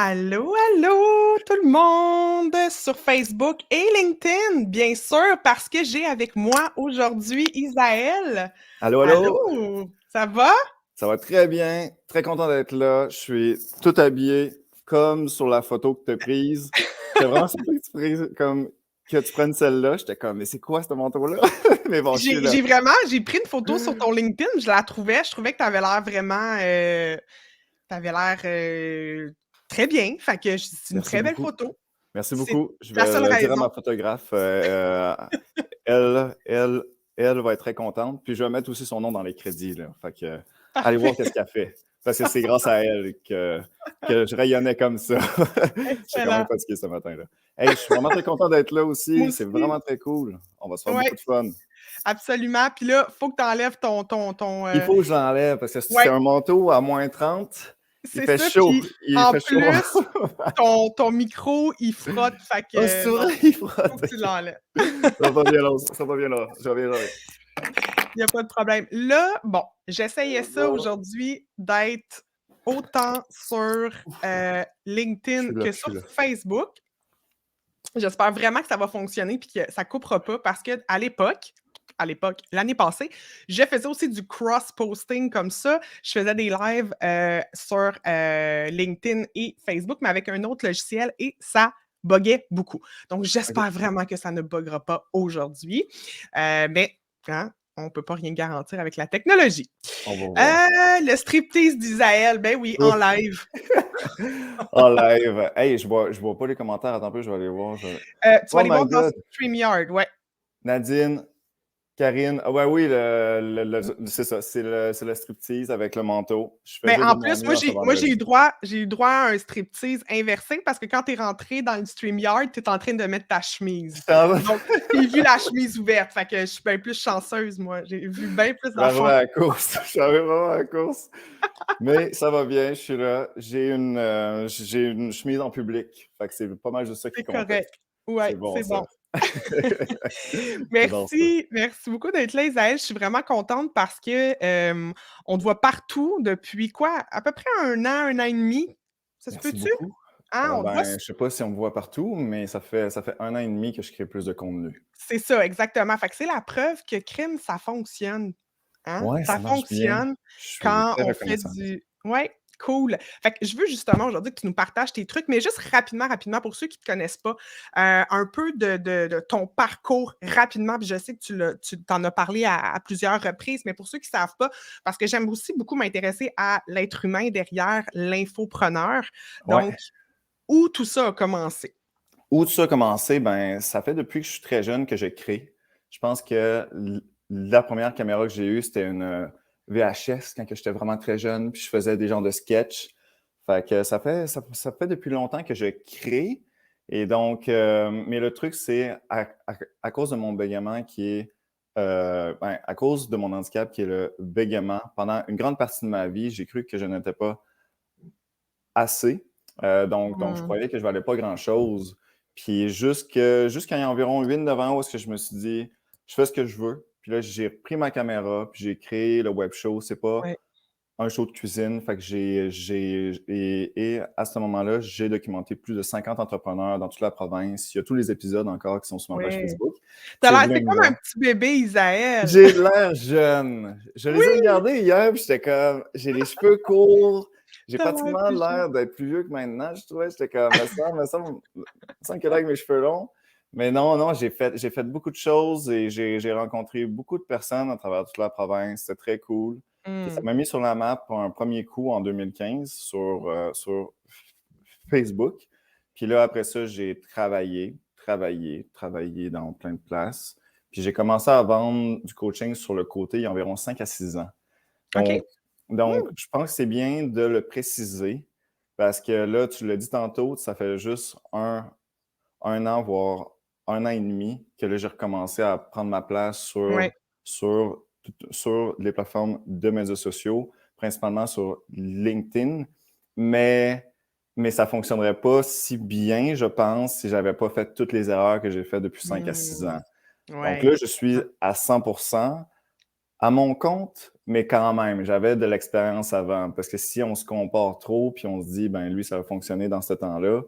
Allô, allô, tout le monde sur Facebook et LinkedIn, bien sûr, parce que j'ai avec moi aujourd'hui Isaël. Allô, allô, Allô, ça va? ça va très bien, très content d'être là. Je suis tout habillé comme sur la photo que tu as prise. J'étais vraiment surpris que tu prennes celle-là. J'étais comme, mais c'est quoi ce manteau-là? Mais bon, je suis là. J'ai pris une photo sur ton LinkedIn, je trouvais que tu avais l'air vraiment, t'avais l'air très bien, fait que c'est une Merci très belle beaucoup. photo. Merci C'est beaucoup. Je la vais seule le dire à raison. ma photographe. Elle, elle, elle va être très contente. Puis je vais mettre aussi son nom dans les crédits, là. Fait que, allez voir Parfait, qu'est-ce qu'elle fait. Parce que c'est grâce à elle que je rayonnais comme ça. J'étais quand même excellent. fatigué ce matin-là. Hey, je suis vraiment très content d'être là Moi aussi. C'est aussi, vraiment très cool. On va se faire beaucoup ouais, de fun. absolument. Puis là, faut que tu enlèves ton Il faut que je l'enlève parce que c'est ouais, un manteau à -30. Il c'est fait ça. chaud. Puis Il en fait chaud. plus, ton micro, il frotte. Fait Oh, c'est que non, vrai, il frotte. faut que tu Ok. l'enlèves. Ça va bien là. Ça va bien là. J'avais. Il n'y a pas de problème. Là, bon, j'essayais ça aujourd'hui d'être autant sur Je suis LinkedIn là, que je suis sur là. Facebook. J'espère vraiment que ça va fonctionner puis que ça coupera pas parce que à l'époque, l'année passée, je faisais aussi du cross-posting comme ça. Je faisais des lives sur LinkedIn et Facebook, mais avec un autre logiciel et ça buguait beaucoup. Donc, Ok. j'espère vraiment que ça ne buggera pas aujourd'hui. Mais hein, on ne peut pas rien garantir avec la technologie. On va voir. Le striptease d'Isaël, ben oui, en live. En live. Hey, je vois pas les commentaires. Attends un peu, je vais aller voir. Tu vas Oh aller my voir dans God. StreamYard, ouais. Nadine, Karine. Ah ouais, oui, c'est ça. C'est le striptease avec le manteau. Je fais Ben, juste en de mon plus, mieux en ce moi, vendredi. j'ai eu droit à un striptease inversé parce que quand tu es rentré dans le StreamYard, tu es en train de mettre ta chemise. Donc, j'ai vu la chemise ouverte. Fait que je suis bien plus chanceuse, moi. J'ai vu bien plus J'arrive d'affaires. à la course. J'arrive vraiment à la course. Mais ça va bien, je suis là. J'ai une chemise en public. Fait que c'est pas mal juste ça qui C'est comptait. correct. Ouais, C'est bon, c'est ça. bon. J'adore ça. Merci beaucoup d'être là, Isaël. Je suis vraiment contente parce que on te voit partout depuis quoi? À peu près un an et demi. Ça se Merci peut-tu? beaucoup. Hein, on te voit. Ben, je sais pas si on me voit partout, mais ça fait 1 an et demi que je crée plus de contenu. C'est ça, exactement. Fait que c'est la preuve que crime, ça fonctionne. Hein? Ouais, Ça ça marche bien. fonctionne Je suis quand très on fait reconnaissant. du ouais, cool. Fait que je veux justement aujourd'hui que tu nous partages tes trucs, mais juste rapidement pour ceux qui ne te connaissent pas, un peu de ton parcours rapidement, puis je sais que tu t'en as parlé à plusieurs reprises, mais pour ceux qui ne savent pas, parce que j'aime aussi beaucoup m'intéresser à l'être humain derrière l'infopreneur. Donc, Ouais. où tout ça a commencé? Où tout ça a commencé? Ben, ça fait depuis que je suis très jeune que je crée. Je pense que la première caméra que j'ai eue, c'était une VHS quand que j'étais vraiment très jeune, puis je faisais des genres de sketchs. Fait que ça fait depuis longtemps que je crée. Et donc, mais le truc, c'est à cause de mon bégaiement qui est, ben, à cause de mon handicap qui est le bégaiement, pendant une grande partie de ma vie, j'ai cru que je n'étais pas assez. Donc, je Mmh. croyais que je valais pas grand-chose. Puis jusqu'à il y a environ 8-9 ans où est-ce que je me suis dit, je fais ce que je veux. Puis là, j'ai pris ma caméra, puis j'ai créé le web show. C'est pas Ouais. un show de cuisine. Fait que et à ce moment-là, j'ai documenté plus de 50 entrepreneurs dans toute la province. Il y a tous les épisodes encore qui sont sur ma page Ouais. Facebook. C'est venu à C'est une comme un heure. petit bébé, Isaël. J'ai l'air jeune. Je les ai Oui, regardés hier, puis j'étais comme, j'ai les cheveux courts, j'ai tu l'air pratiquement plus jeune. l'air d'être plus vieux que maintenant, je trouvais. J'étais comme, me semble que là, avec mes cheveux longs. Mais non, non, j'ai fait beaucoup de choses et j'ai rencontré beaucoup de personnes à travers toute la province. C'était très cool. Puis ça Mmh. m'a mis sur la map pour un premier coup en 2015 sur Facebook. Puis là, après ça, j'ai travaillé dans plein de places. Puis j'ai commencé à vendre du coaching sur le côté il y a environ 5 à 6 ans. OK. Donc, donc, Mmh. je pense que c'est bien de le préciser parce que là, tu l'as dit tantôt, ça fait juste un an, voire 1 an et demi que là, j'ai recommencé à prendre ma place Ouais. sur les plateformes de médias sociaux, principalement sur LinkedIn. Mais, mais ça ne fonctionnerait pas si bien, je pense, si je n'avais pas fait toutes les erreurs que j'ai faites depuis 5 à 6 Mmh. ans. Donc Ouais, là, je suis exactement. à 100% à mon compte, mais quand même, j'avais de l'expérience avant. Parce que si on se compare trop, puis on se dit, ben lui, ça va fonctionner dans ce temps-là,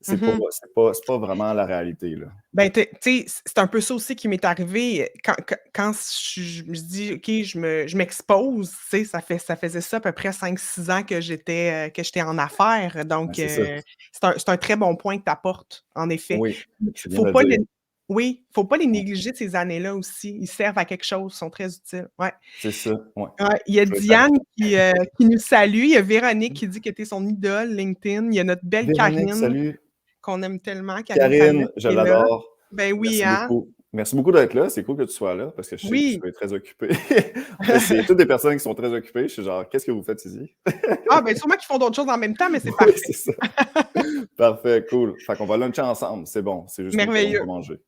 Mhm. c'est pas vraiment la réalité, là. Ben, tu sais, c'est un peu ça aussi qui m'est arrivé quand je me dis, OK, je m'expose, tu sais, ça faisait ça à peu près 5 6 ans que j'étais en affaires. Ben, Donc, c'est ça. c'est un très bon point que tu apportes, en effet. Oui, c'est bien Faut de le pas les dire. Oui, faut pas les Ouais. négliger ces années-là aussi. Ils servent à quelque chose, ils sont très utiles. Ouais. C'est ça, ouais. Ouais, il y a Je vais t'ac Diane qui nous salue, il y a Véronique qui dit que tu es son idole LinkedIn, il y a notre belle Véronique, Karine salut. qu'on aime tellement, Karine Falmette Karine, je qui est là. l'adore. Ben oui, Merci hein? beaucoup. Merci beaucoup d'être là. C'est cool que tu sois là parce que je sais que tu Oui. es très occupé. En fait, c'est toutes des personnes qui sont très occupées. Je suis genre, qu'est-ce que vous faites ici? Ah, ben sûrement qu'ils font d'autres choses en même temps, mais c'est Oui, parfait. c'est ça. Parfait, cool. Fait qu'on va luncher ensemble. C'est bon. C'est juste nous qui allons Merveilleux. pas manger.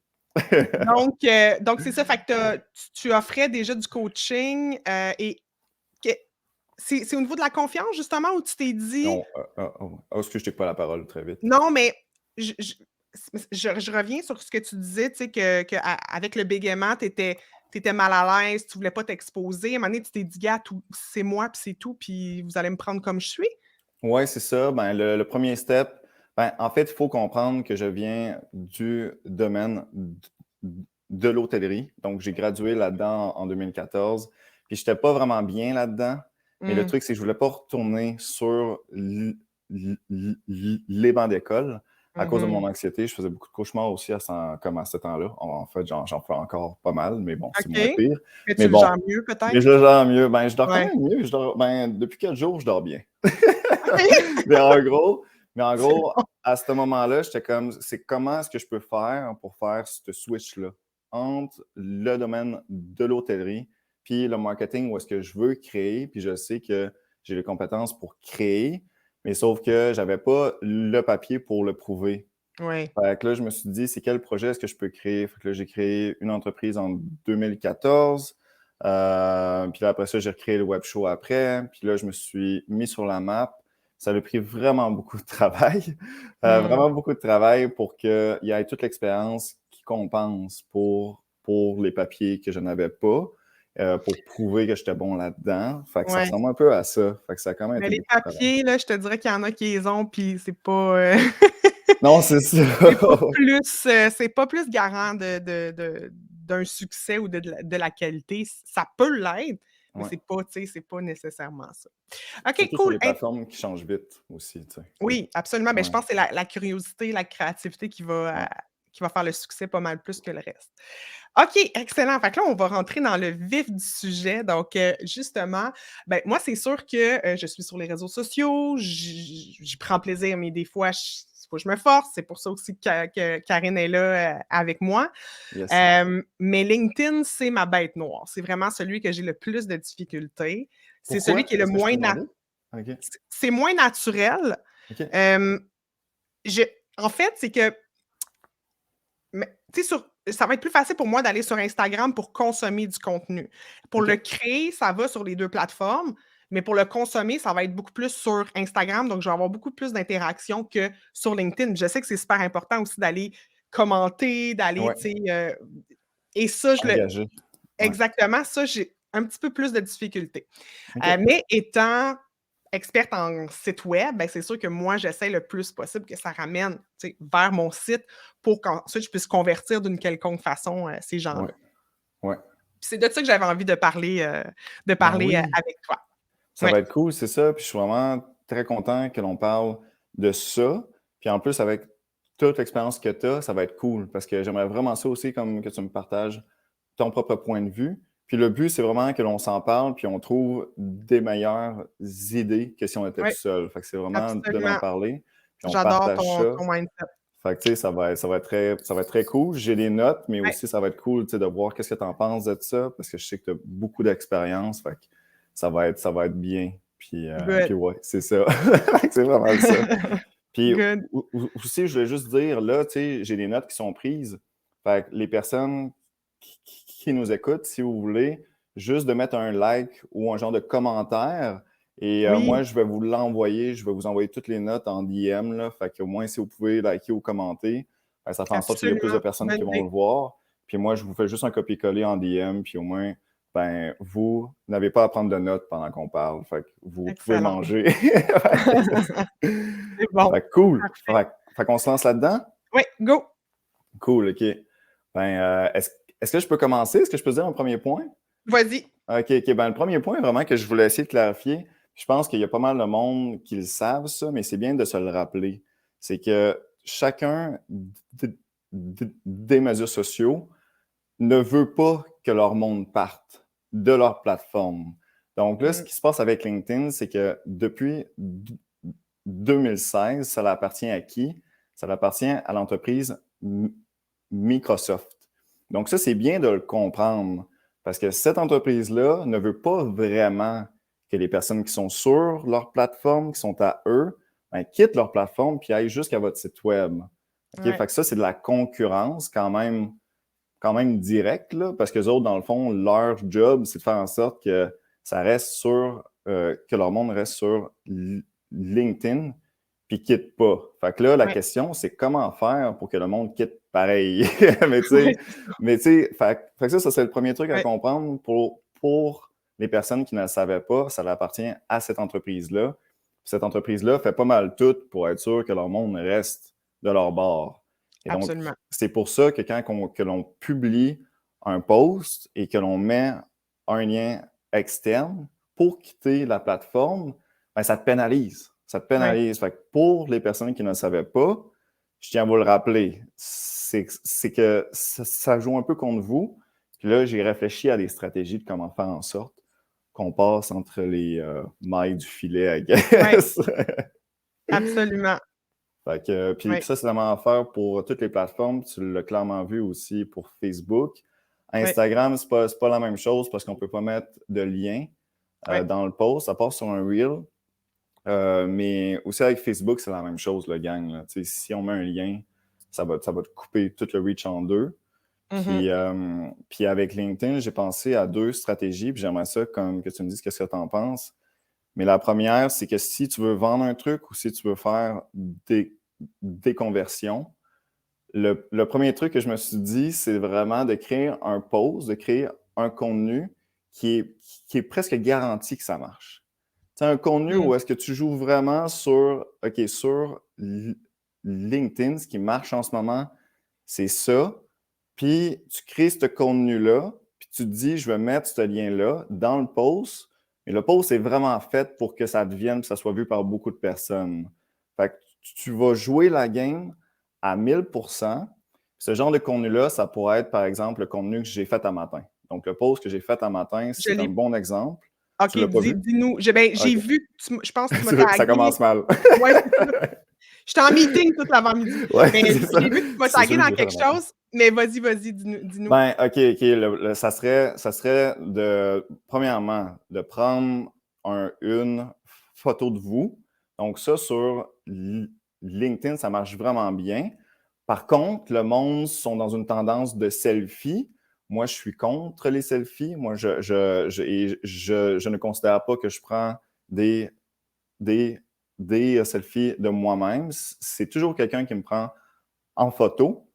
Donc c'est ça, fait que tu offrais déjà du coaching et que c'est au niveau de la confiance justement où tu t'es dit Non, excuse, je t'ai pas la parole très vite. non, mais je reviens sur ce que tu disais, tu sais, avec le bégaiement, tu étais mal à l'aise, tu voulais pas t'exposer. À un moment donné, tu t'es dit: «Gars, tout c'est moi, puis c'est tout, puis vous allez me prendre comme je suis». Ouais, c'est ça. Ben, le premier step, ben, en fait, il faut comprendre que je viens du domaine de l'hôtellerie. Donc, j'ai gradué là-dedans en 2014. Puis, j'étais pas vraiment bien là-dedans. Mais le Mmh. truc, c'est que je voulais pas retourner sur les bancs d'école à cause de mon Mmh. anxiété. Je faisais beaucoup de cauchemars aussi comme à ce temps-là. En fait, j'en fais encore pas mal, mais bon, c'est moins OK. pire. Mais Mais tu le bon, gères mieux mais peut-être? je le gère mieux. Ben, je dors quand Ouais. même mieux. Ben, depuis 4 jours, je dors bien. OK. Mais en C'est gros, bon. à ce moment-là, j'étais comme, c'est comment est-ce que je peux faire pour faire ce switch-là entre le domaine de l'hôtellerie puis le marketing où est-ce que je veux créer, puis je sais que j'ai les compétences pour créer, mais sauf que j'avais pas le papier pour le prouver. Ouais. Fait que là, je me suis dit, c'est quel projet est-ce que je peux créer? Fait que là, j'ai créé une entreprise en 2014. Puis là, après ça, j'ai recréé le web show après. Puis là, je me suis mis sur la map. Ça a pris vraiment beaucoup de travail. Mmh. Vraiment beaucoup de travail pour qu'il y ait toute l'expérience qui compense pour les papiers que je n'avais pas, pour prouver que j'étais bon là-dedans. Fait que ça Ouais. ressemble un peu à ça. Fait que ça a quand même Mais été les beaucoup de travail. papiers, là, je te dirais qu'il y en a qui les ont, puis c'est pas, Non, c'est ça. c'est pas plus garant d'un succès ou de la qualité. Ça peut l'être, mais Ouais. c'est pas nécessairement ça. OK, Surtout sur cool. les plateformes qui changent vite aussi, tu sais. Oui, absolument. Mais je Ouais, pense que c'est la curiosité, la créativité ouais. qui va faire le succès pas mal plus que le reste. OK, excellent. Fait que là, on va rentrer dans le vif du sujet. Donc, justement, ben, moi, c'est sûr que je suis sur les réseaux sociaux, j'y prends plaisir, mais des fois, il faut que je me force. C'est pour ça aussi que Karine est là avec moi. Yes. Mais LinkedIn, c'est ma bête noire. C'est vraiment celui que j'ai le plus de difficultés. C'est celui Pourquoi? qui est le Est-ce que je moins peux demander? OK. c'est moins naturel. OK. Hem, je En fait, c'est que mais tu sais, ça va être plus facile pour moi d'aller sur Instagram pour consommer du contenu. Pour le OK. créer, ça va sur les 2 plateformes, mais pour le consommer, ça va être beaucoup plus sur Instagram, donc je vais avoir beaucoup plus d'interactions que sur LinkedIn. Je sais que c'est super important aussi d'aller commenter, d'aller, Ouais, tu sais, et ça, je le engagé. Ouais. exactement, ça, j'ai un petit peu plus de difficultés. OK. Mais étant experte en site web, ben, c'est sûr que moi, j'essaie le plus possible que ça ramène, tu sais, vers mon site pour qu'ensuite je puisse convertir d'une quelconque façon, ces gens-là. Ouais, ouais. Puis c'est de ça que j'avais envie de Ben parler, oui, avec toi. ça Ouais. va être cool, c'est ça. Puis je suis vraiment très content que l'on parle de ça. Puis en plus, avec toute l'expérience que tu as, ça va être cool parce que j'aimerais vraiment ça aussi, comme que tu me partages ton propre point de vue. Puis le but, c'est vraiment que l'on s'en parle, puis on trouve des meilleures idées que si on était tout Ouais, seul. Fait que c'est vraiment de m'en absolument. parler, puis on J'adore partage ça. ton mindset. Fait que, tu sais, ça va être très cool. J'ai des notes, mais Ouais, aussi, ça va être cool, tu sais, de voir qu'est-ce que tu en penses de ça, parce que je sais que tu as beaucoup d'expérience. Fait que ça va être bien. Puis good. ouais, c'est ça. Fait que c'est vraiment ça. Puis Good. aussi, je voulais juste dire, là, tu sais, j'ai des notes qui sont prises. Fait que les personnes qui nous écoutent, si vous voulez, juste de mettre un like ou un genre de commentaire. Et Oui, moi, je vais vous l'envoyer. Je vais vous envoyer toutes les notes en DM. Là. Fait qu'au moins, si vous pouvez liker ou commenter, ben, ça fait en sorte qu'il y a plus de absolument. personnes Bonne qui vont idée. le voir. Puis moi, je vous fais juste un copier-coller en DM. Puis au moins, ben, vous n'avez pas à prendre de notes pendant qu'on parle. Fait que vous pouvez Excellent. manger. C'est bon. Fait que cool. Parfait. Fait qu'on se lance là-dedans? Oui, go! Cool, OK. Ben, est-ce que je peux commencer? Est-ce que je peux dire un premier point? Vas-y. OK. Ben, le premier point, vraiment, que je voulais essayer de clarifier, je pense qu'il y a pas mal de monde qui le savent, ça, mais c'est bien de se le rappeler. C'est que chacun des médias sociaux ne veut pas que leur monde parte de leur plateforme. Donc là, ce qui se passe avec LinkedIn, c'est que depuis 2016, ça appartient à qui? Ça appartient à l'entreprise Microsoft. Donc ça, c'est bien de le comprendre parce que cette entreprise-là ne veut pas vraiment que les personnes qui sont sur leur plateforme, qui sont à eux, ben, quittent leur plateforme puis aillent jusqu'à votre site web. OK? Ouais. Fait que ça, c'est de la concurrence quand même directe, là, parce que les autres, dans le fond, leur job, c'est de faire en sorte que ça reste sur, que leur monde reste sur LinkedIn, puis quitte pas. Fait que là, la Ouais. question, c'est comment faire pour que le monde quitte pareil. Mais tu Ouais, sais, fait que ça c'est le premier truc à ouais. comprendre pour les personnes qui ne le savaient pas, ça appartient à cette entreprise-là. Cette entreprise-là fait pas mal tout pour être sûr que leur monde reste de leur bord. Et donc, Absolument. c'est pour ça que que l'on publie un post et que l'on met un lien externe pour quitter la plateforme, ben, ça te pénalise. Ça te Ouais. pénalise. Fait que pour les personnes qui ne le savaient pas, je tiens à vous le rappeler, c'est que ça joue un peu contre vous. Puis là, j'ai réfléchi à des stratégies de comment faire en sorte qu'on passe entre les mailles du filet, I Ouais. guess. Absolument. Fait que, puis Ouais. ça, c'est la même affaire pour toutes les plateformes. Tu l'as clairement vu aussi pour Facebook. Ouais. Instagram, c'est pas la même chose parce qu'on peut pas mettre de lien Ouais. dans le post, à part sur un Reel. Mais aussi avec Facebook, c'est la même chose, le gang. Là. Tu sais, si on met un lien, ça va te couper tout le reach en deux. Mhm. Puis avec LinkedIn, j'ai pensé à deux stratégies, puis j'aimerais ça comme que tu me dises qu'est-ce que tu en penses. Mais la première, c'est que si tu veux vendre un truc ou si tu veux faire des conversions, le premier truc que je me suis dit, c'est vraiment de créer un post, de créer un contenu qui est presque garanti que ça marche. C'est un contenu Mm. où est-ce que tu joues vraiment sur, OK, sur LinkedIn, ce qui marche en ce moment, c'est ça. Puis tu crées ce contenu-là, puis tu te dis, je vais mettre ce lien-là dans le post. Et le post est vraiment fait pour que ça devienne, que ça soit vu par beaucoup de personnes. Fait que tu vas jouer la game à 1000%. Ce genre de contenu-là, ça pourrait être, par exemple, le contenu que j'ai fait à matin. Donc, le post que j'ai fait à matin, Je c'est un l'ai. bon exemple. Tu OK, ne l'as pas vu? dis-nous. J'ai OK. vu, je pense que tu m'as Ça tagué. commence mal. Ouais, c'est ça. J'étais en meeting toute l'avant-midi. Ouais, Mais c'est ça. j'ai vu que tu m'as C'est tagué celui que dans j'ai fait le quelque matin. chose. Mais vas-y, dis-nous. Ben, OK. Ça serait premièrement, de prendre une photo de vous. Donc, ça, sur LinkedIn, ça marche vraiment bien. Par contre, le monde sont dans une tendance de selfie. Moi, je suis contre les selfies. Moi, je ne considère pas que je prends des, des, des selfies de moi-même. C'est toujours quelqu'un qui me prend en photo.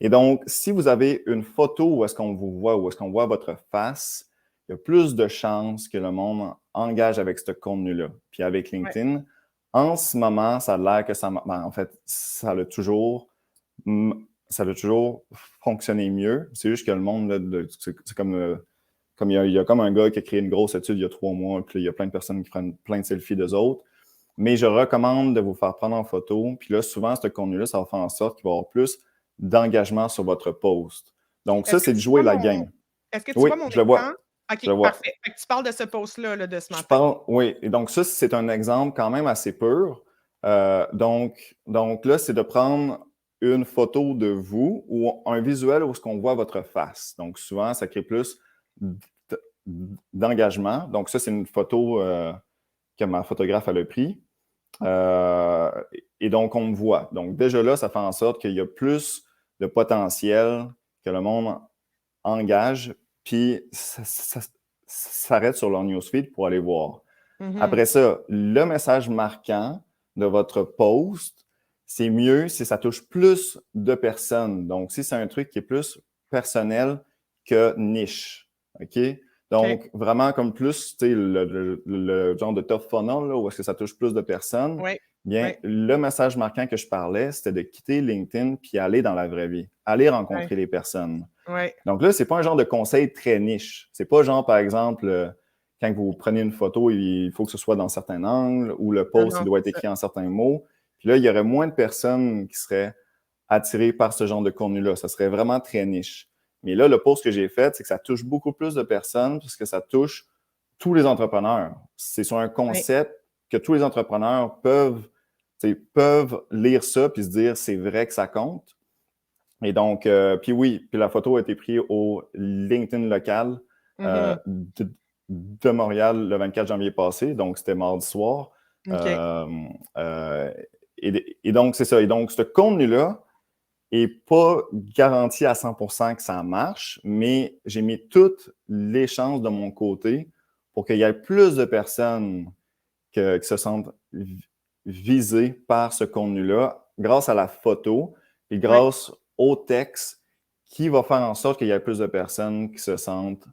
Et donc, si vous avez une photo où est-ce qu'on vous voit, où est-ce qu'on voit votre face, il y a plus de chances que le monde engage avec ce contenu-là. Puis avec Ouais. LinkedIn, en ce moment, ça a l'air que en fait, ça a toujours fonctionné mieux. C'est juste que le monde, là, c'est comme il y a comme un gars qui a créé une grosse étude il y a 3 mois, puis il y a plein de personnes qui prennent plein de selfies d'eux autres. Mais je recommande de vous faire prendre en photo. Puis là, souvent, ce contenu-là, ça va faire en sorte qu'il va y avoir plus d'engagement sur votre post. Donc, ça, Est-ce que c'est de tu jouer vois la mon game. est-ce que tu Oui, vois mon je le écran? vois. Je OK, le vois. parfait. Fait que tu parles de ce post-là, là, de ce Je matin. parle, oui. Et donc, ça, c'est un exemple quand même assez pur. Donc là, c'est de prendre une photo de vous ou un visuel où est-ce qu'on voit votre face. Donc, souvent, ça crée plus d'engagement. Donc, ça, c'est une photo que ma photographe elle a pris. Et donc, on me voit. Donc, déjà là, ça fait en sorte qu'il y a plus de potentiel que le monde engage, puis ça s'arrête sur leur newsfeed pour aller voir. Mhm. Après ça, le message marquant de votre post, c'est mieux si ça touche plus de personnes. Donc, si c'est un truc qui est plus personnel que niche, OK? OK. Donc, vraiment comme plus, tu sais, le genre de top funnel, là, où est-ce que ça touche plus de personnes, Oui, bien, oui, le message marquant que je parlais, c'était de quitter LinkedIn puis aller dans la vraie vie, aller oui, rencontrer les personnes. oui. Donc là, c'est pas un genre de conseil très niche. C'est pas genre, par exemple, quand vous prenez une photo, il faut que ce soit dans certains angles ou le Non, post, il non, doit être c'est ça. écrit en certains mots. Puis là, il y aurait moins de personnes qui seraient attirées par ce genre de contenu-là. Ça serait vraiment très niche. Mais là, le post que j'ai fait, c'est que ça touche beaucoup plus de personnes puisque ça touche tous les entrepreneurs. C'est sur un Oui. concept que tous les entrepreneurs peuvent lire ça puis se dire c'est vrai que ça compte. Et donc, puis oui, puis la photo a été prise au LinkedIn local Mhm. de Montréal le 24 janvier passé, donc c'était mardi soir. OK. Euh, euh, et donc, c'est ça. Et donc, ce contenu-là n'est pas garanti à 100% que ça marche, mais j'ai mis toutes les chances de mon côté pour qu'il y ait plus de personnes qui se sentent visées par ce contenu-là grâce à la photo et Oui. grâce au texte qui va faire en sorte qu'il y ait plus de personnes qui se sentent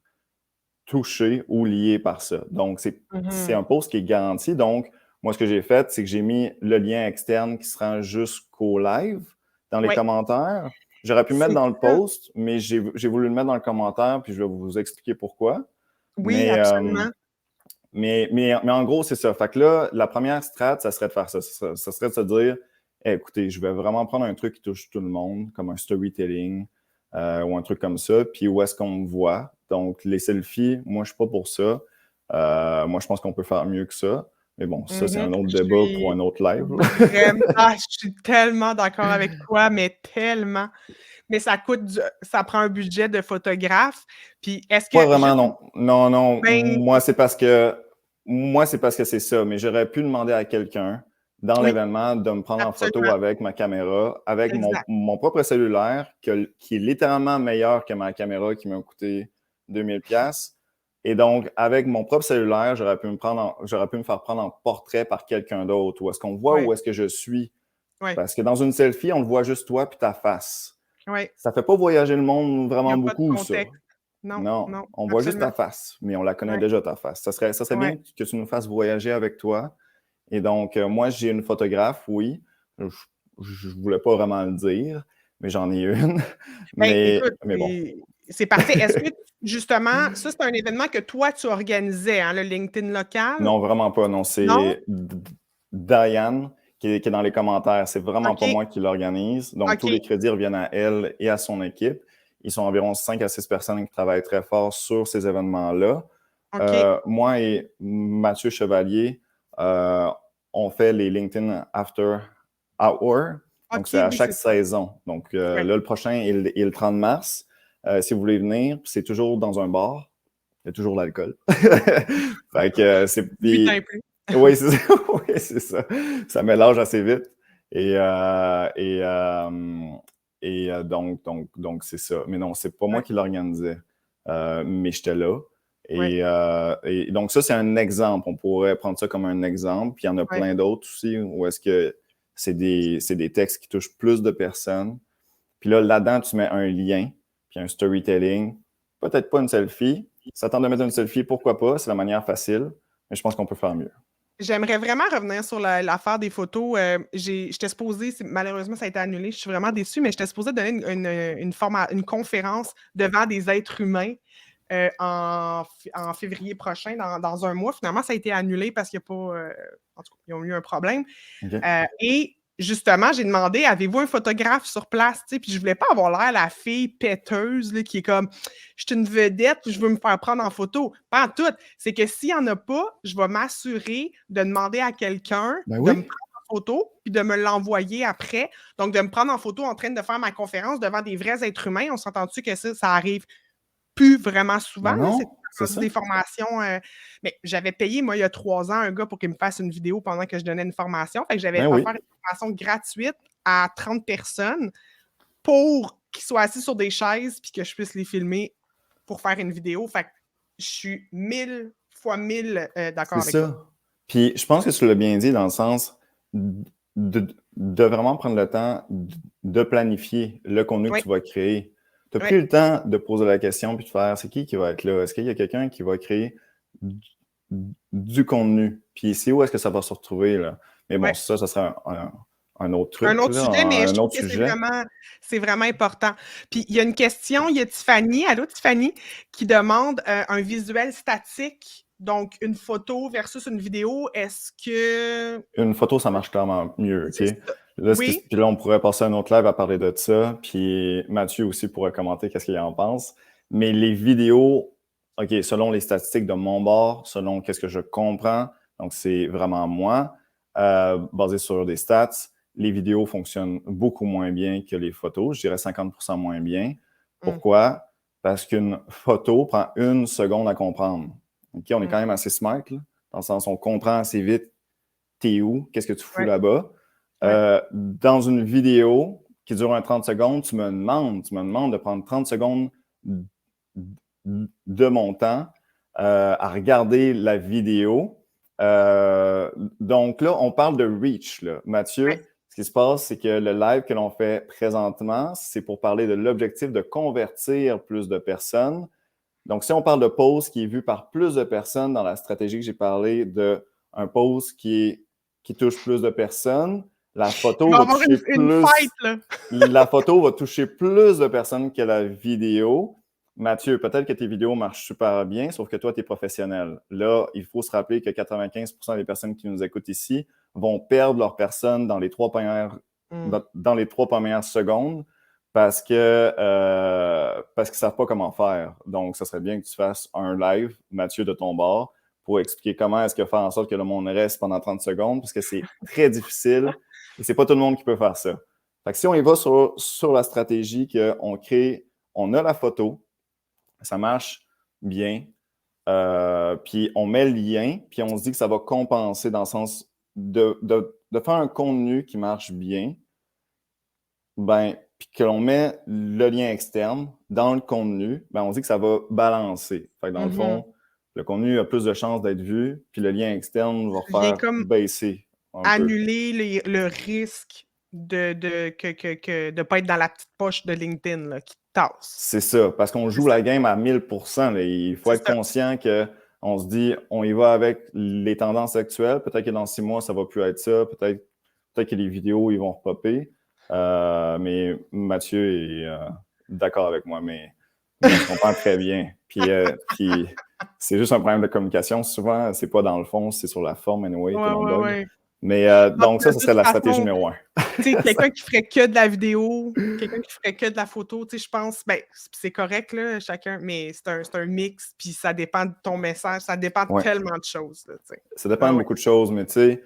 touchées ou liées par ça. Donc, c'est Mhm. un post qui est garanti. Donc, moi, ce que j'ai fait, c'est que j'ai mis le lien externe qui se rend jusqu'au live dans les Oui. commentaires. J'aurais pu le mettre C'est dans le ça. post, mais j'ai voulu le mettre dans le commentaire, puis je vais vous expliquer pourquoi. Oui, Mais, absolument. mais en gros, c'est ça. Fait que là, la première strat, ça serait de faire ça. Ça serait de se dire, hey, écoutez, je vais vraiment prendre un truc qui touche tout le monde, comme un storytelling ou un truc comme ça, puis où est-ce qu'on me voit. Donc, les selfies, moi, je suis pas pour ça. Moi, je pense qu'on peut faire mieux que ça. Mais bon, ça, c'est Mhm. un autre Je débat pour suis un autre live. vraiment, je suis tellement d'accord avec toi, mais tellement. Mais ça prend un budget de photographe. Puis est-ce Pas que vraiment, juste, non. Non, non. ben, Moi, c'est parce que c'est ça. Mais j'aurais pu demander à quelqu'un dans oui, l'événement de me prendre en photo absolument, avec ma caméra, avec exact. mon propre cellulaire, qui est littéralement meilleur que ma caméra qui m'a coûté 2000$. Et donc, avec mon propre cellulaire, j'aurais pu me faire prendre en portrait par quelqu'un d'autre. Où est-ce qu'on voit Oui, où est-ce que je suis? oui, Parce que dans une selfie, on le voit juste toi puis ta face. oui. Ça fait pas voyager le monde Il y vraiment a pas de beaucoup, ça. contexte. Non, Non, non, on voit juste absolument. ta face, mais on la connaît Oui, déjà, ta face. Ça serait oui. bien que tu nous fasses voyager avec toi. Et donc, moi, j'ai une photographe, oui. Je ne voulais pas vraiment le dire, mais j'en ai une. Ben, écoute, Mais bon. c'est parfait. Est-ce que justement, ça, c'est un événement que toi, tu organisais, hein, le LinkedIn local? Non, vraiment pas. Non, Non? c'est Diane qui est dans les commentaires. C'est vraiment pas OK, moi qui l'organise. Donc, tous les OK, crédits reviennent à elle et à son équipe. Ils sont environ 5 à 6 personnes qui travaillent très fort sur ces événements-là. OK, Moi et Mathieu Chevalier, euh, on fait les LinkedIn After Hour. Donc, c'est OK, à oui, chaque c'est ça. saison. Donc, Ouais. là, le prochain est le 30 mars. Si vous voulez venir, c'est toujours dans un bar. Il y a toujours de l'alcool. Fait que Huit ans et plus. oui, c'est ça. Oui, c'est ça. Ça mélange assez vite. Et, euh, et, euh, donc c'est ça. Mais non, c'est pas moi Ouais, qui l'organisais. Mais j'étais là. ouais, Et donc, ça, c'est un exemple. On pourrait prendre ça comme un exemple. Puis il y en a ouais. plein d'autres aussi où est-ce que c'est des textes qui touchent plus de personnes. Puis là-dedans, tu mets un lien, puis un storytelling. Peut-être pas une selfie. Ça tente de mettre une selfie, pourquoi pas? C'est la manière facile. Mais je pense qu'on peut faire mieux. J'aimerais vraiment revenir sur l'affaire des photos. J'étais supposée, malheureusement, ça a été annulé. Je suis vraiment déçue, mais j'étais supposée donner une conférence devant des êtres humains en février prochain, dans un mois. Finalement, ça a été annulé parce qu'il n'y a pas. En tout cas, ils ont eu un problème. OK? Et justement, j'ai demandé, avez-vous un photographe sur place? Tu sais, puis je voulais pas avoir l'air la fille péteuse là, qui est comme, je suis une vedette, puis je veux me faire prendre en photo. Pas en tout. C'est que s'il n'y en a pas, je vais m'assurer de demander à quelqu'un Ben de me oui. prendre en photo, puis de me l'envoyer après. Donc, de me prendre en photo en train de faire ma conférence devant des vrais êtres humains. On s'entend-tu que ça arrive plus vraiment souvent, Ben là, c'est non, c'est rendu ça. des formations, mais j'avais payé, moi, il y a 3 ans, un gars pour qu'il me fasse une vidéo pendant que je donnais une formation. Fait que j'avais Ben oui. offert une formation gratuite à 30 personnes pour qu'ils soient assis sur des chaises puis que je puisse les filmer pour faire une vidéo. Fait que je suis 1000 fois 1000 d'accord C'est avec toi. ça. Puis je pense que tu l'as bien dit dans le sens de vraiment prendre le temps de planifier le contenu que Oui, tu vas créer. tu as Ouais. pris le temps de poser la question puis de faire c'est qui va être là? Est-ce qu'il y a quelqu'un qui va créer du contenu? Puis c'est où est-ce que ça va se retrouver, là? Mais bon, Ouais. ça serait un autre Un truc, autre là, sujet, mais je un trouve autre que sujet. c'est vraiment important. Puis il y a une question, il y a Tiffany, allô Tiffany, qui demande un visuel statique, donc une photo versus une vidéo. Est-ce que Une photo, ça marche clairement mieux, OK? c'est ça? Là, Oui. puis là, on pourrait passer un autre live à parler de ça, puis Mathieu aussi pourrait commenter qu'est-ce qu'il en pense. Mais les vidéos, OK, selon les statistiques de mon bord, selon qu'est-ce que je comprends, donc c'est vraiment moi, basé sur des stats, les vidéos fonctionnent beaucoup moins bien que les photos, je dirais 50% moins bien. Mm, Pourquoi? Parce qu'une photo prend 1 seconde à comprendre. OK, on est mm, quand même assez smart, là, dans le sens où on comprend assez vite t'es où, qu'est-ce que tu fous ouais, là-bas. ouais. Dans une vidéo qui dure un 30 secondes, tu me demandes de prendre 30 secondes de mon temps à regarder la vidéo. Euh, donc là, on parle de reach, là. Ouais. Mathieu, ce qui se passe, c'est que le live que l'on fait présentement, c'est pour parler de l'objectif de convertir plus de personnes. Donc, si on parle de post qui est vu par plus de personnes dans la stratégie que j'ai parlé d'un post qui touche plus de personnes, la Il photo va y va avoir toucher une fight, plus, là. la photo va toucher plus de personnes que la vidéo. Mathieu, peut-être que tes vidéos marchent super bien, sauf que toi, tu es professionnel. Là, il faut se rappeler que 95% des personnes qui nous écoutent ici vont perdre leur personne dans les 3 premières, Mm, dans les 3 premières secondes parce qu'ils ne savent pas comment faire. Donc, ça serait bien que tu fasses un live, Mathieu, de ton bord, pour expliquer comment est-ce que faire en sorte que le monde reste pendant 30 secondes, parce que c'est très difficile et c'est pas tout le monde qui peut faire ça. Fait que si on y va sur la stratégie qu'on crée, on a la photo, ça marche bien, puis on met le lien, puis on se dit que ça va compenser dans le sens de faire un contenu qui marche bien, ben, puis que l'on met le lien externe dans le contenu, ben, on dit que ça va balancer. Fait que dans le mhm. fond, le contenu a plus de chances d'être vu, puis le lien externe va Tu viens faire comme baisser un peu. annuler le risque de pas être dans la petite poche de LinkedIn, là, qui te tasse. C'est ça, parce qu'on C'est joue ça. la game à 1000%. Là. Il faut C'est être ça. conscient qu'on se dit, on y va avec les tendances actuelles. Peut-être que dans 6 mois, ça va plus être ça. Peut-être que les vidéos, ils vont repopper. Mais Mathieu est d'accord avec moi, mais on se comprend très bien. Puis c'est juste un problème de communication. Souvent, c'est pas dans le fond, c'est sur la forme, anyway, que Ouais, l'on ouais, bug. ouais. Mais Non, donc, puis ça de serait toute la stratégie façon, numéro un. tu sais, quelqu'un qui ferait que de la vidéo, quelqu'un qui ferait que de la photo, tu sais, je pense, ben, c'est correct, là, chacun, mais c'est un mix, puis ça dépend de ton message, ça dépend de Ouais. tellement de choses, là, tu sais. Ça dépend Ah de ouais. beaucoup de choses, mais tu sais,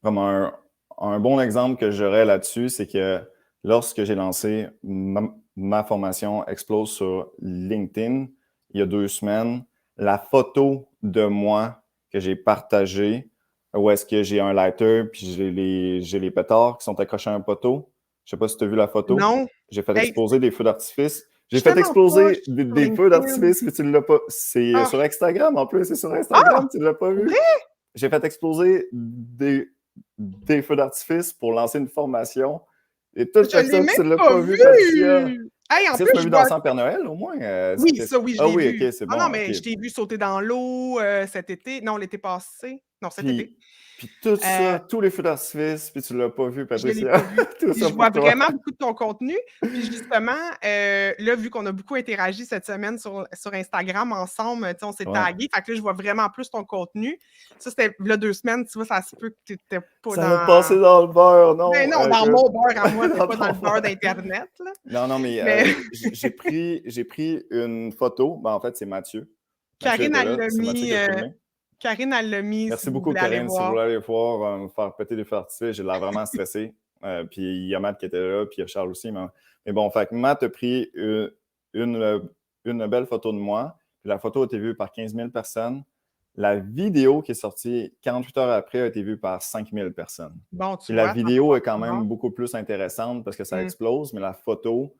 comme un bon exemple que j'aurais là-dessus, c'est que lorsque j'ai lancé ma formation Explose sur LinkedIn, il y a 2 semaines, la photo de moi que j'ai partagée, où est-ce que j'ai un lighter, puis j'ai les pétards qui sont accrochés à un poteau. Je sais pas si tu as vu la photo. Non. J'ai fait Hey, exploser des feux d'artifice. je J'ai suis fait tellement poche exploser sur des feux LinkedIn. d'artifice, mais tu ne l'as pas. C'est Ah! sur Instagram en plus, c'est sur Ah! Instagram, tu ne l'as pas Pour vu. vrai? J'ai fait exploser des feux d'artifice pour lancer une formation. Et tout Je fait l'ai ça, puis tu même ne l'as pas pas vu, Patricia. vu! Hey, en Est-ce que tu plus, m'as je vu vois danser en Père Noël, au moins? oui, ça, oui, je Ah l'ai oui, vu. OK, c'est Ah non, bon, OK. mais je t'ai vu sauter dans l'eau, cet été. Non, l'été passé. Non, cet été. Puis tout Euh, ça, tous les feux d'artifice, puis tu ne l'as pas vu, je ne l'ai Patricia. pas vu. Tout Puis ça je vois pour toi. vraiment beaucoup de ton contenu. Puis justement, là, vu qu'on a beaucoup interagi cette semaine sur Instagram ensemble, tu sais, on s'est Ouais. tagués. Fait que là, je vois vraiment plus ton contenu. Ça, c'était là 2 semaines, tu vois, ça se peut que tu n'étais pas Ça va passer dans. dans le beurre, Ben non. non, dans Écoute, mon beurre à moi, t'es dans pas dans ton le beurre beurre. d'Internet, là. Non, non, mais Mais j'ai pris une photo. Ben, en fait, c'est Mathieu. Mathieu Karine, était elle là. l'a C'est Mathieu mis, qui a filmé. Karine, elle l'a mis si Merci vous beaucoup, voulez aller Karine. Si vous voir. voulez aller voir me faire péter des feux d'artifice, j'ai l'air vraiment stressé. Puis il y a Matt qui était là, puis il y a Charles aussi. Mais bon, fait que Matt a pris une belle photo de moi. Puis la photo a été vue par 15 000 personnes. La vidéo qui est sortie 48 heures après a été vue par 5 000 personnes. Bon, tu Puis la vois, t'en vidéo vois est quand encore. même beaucoup plus intéressante parce que ça Mmh. explose, mais la photo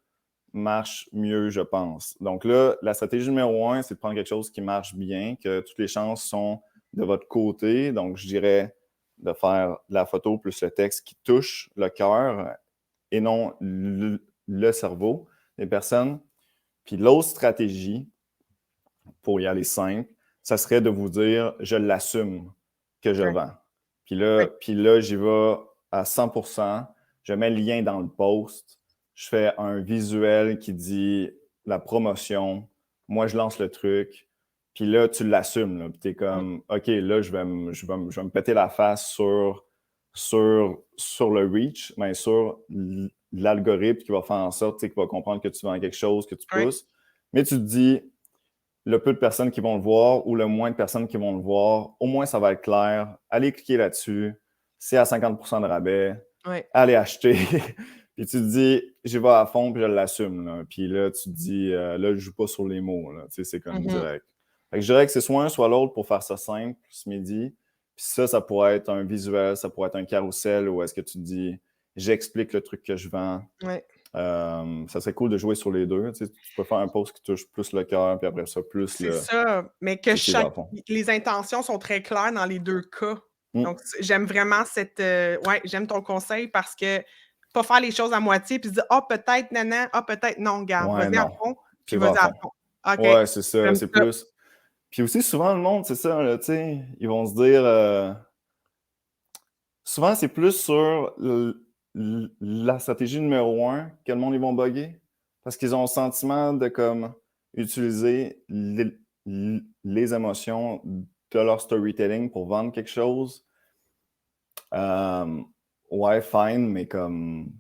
marche mieux, je pense. Donc là, la stratégie numéro 1, c'est de prendre quelque chose qui marche bien, que toutes les chances sont de votre côté. Donc, je dirais de faire la photo plus le texte qui touche le cœur et non le cerveau des personnes. Puis l'autre stratégie, pour y aller simple, ça serait de vous dire « je l'assume que je Ouais. vends ». Ouais. Puis là, j'y vais à 100%, je mets le lien dans le post, je fais un visuel qui dit la promotion, moi je lance le truc, puis là, tu l'assumes. Là, puis tu es comme, OK, là, je vais me péter la face sur le reach, mais sur l'algorithme qui va faire en sorte qu'il va comprendre que tu vends quelque chose, que tu Ouais. pousses. Mais tu te dis, le peu de personnes qui vont le voir ou le moins de personnes qui vont le voir, au moins ça va être clair. Allez cliquer là-dessus. C'est à 50% de rabais. Ouais. Allez acheter. Puis tu te dis, j'y vais à fond puis je l'assume. Là. Puis là, tu te dis, là, je joue pas sur les mots. Là. Tu sais, c'est comme direct. Fait que je dirais que c'est soit un, soit l'autre pour faire ça simple ce midi. Puis ça pourrait être un visuel, ça pourrait être un carrousel où est-ce que tu te dis, j'explique le truc que je vends. Ouais. Ça serait cool de jouer sur les deux. Tu sais, tu peux faire un post qui touche plus le cœur, puis après ça, plus C'est le. ça, mais que Tu vas à fond. les intentions sont très claires dans les 2 cas. Mm. Donc j'aime vraiment cette, ouais, j'aime ton conseil parce que pas faire les choses à moitié puis se dire: «Ah peut-être nana, ah peut-être non, regarde, Ouais, vas-y à non. fond, puis Tu vas à vas-y à fond. fond». OK, Ouais, c'est ça. j'aime C'est ça. plus. Puis aussi, souvent, le monde, c'est ça, là, tu sais, ils vont se dire. Souvent, c'est plus sur la stratégie numéro 1 que le monde, ils vont bugger. Parce qu'ils ont le sentiment de comme utiliser les émotions de leur storytelling pour vendre quelque chose. Ouais, fine, mais comme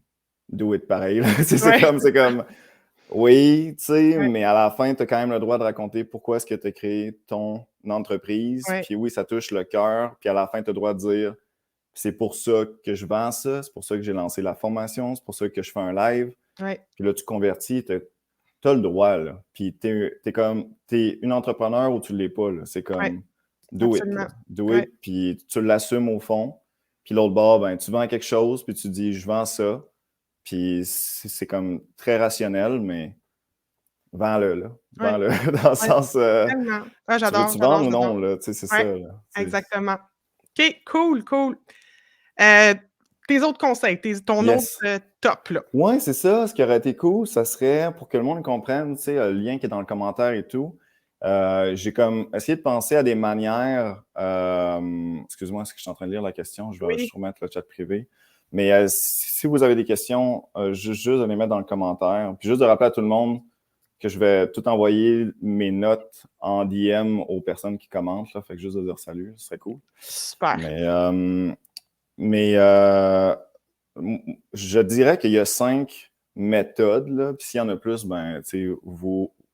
do it pareil. C'est comme oui, tu sais, Ouais, mais à la fin, tu as quand même le droit de raconter pourquoi est-ce que tu as créé ton entreprise. ouais, Puis oui, ça touche le cœur. Puis à la fin, tu as le droit de dire c'est pour ça que je vends ça, c'est pour ça que j'ai lancé la formation, c'est pour ça que je fais un live. ouais, Puis là, tu convertis, tu as le droit. Là. Puis tu es une entrepreneur ou tu ne l'es pas. C'est ouais, comme do it. Là. absolument. Do Ouais, it, puis tu l'assumes au fond. Puis l'autre bord, ben, tu vends quelque chose, puis tu dis je vends ça. Puis c'est comme très rationnel, mais vends-le, là. ouais, Vends-le dans le ouais, sens tellement. Ah tu j'adore, veux-tu j'adore, vendre ou j'adore. non, là? Tu sais, c'est ça, Ouais, là. exactement. OK, cool, cool. Heu, tes autres conseils, ton autre, Yes. top là. Ouais, c'est ça. Ce qui aurait été cool, ça serait pour que le monde comprenne, tu sais, le lien qui est dans le commentaire et tout. J'ai comme essayé de penser à des manières. Excuse-moi, est-ce que je suis en train de lire la question? Je vais Oui, juste remettre le chat privé. Mais si vous avez des questions, juste de les mettre dans le commentaire. Puis juste de rappeler à tout le monde que je vais tout envoyer mes notes en DM aux personnes qui commentent. Là. Fait que juste de dire salut, ce serait cool. super. Mais je dirais qu'il y a 5 méthodes. Là. Puis s'il y en a plus, ben,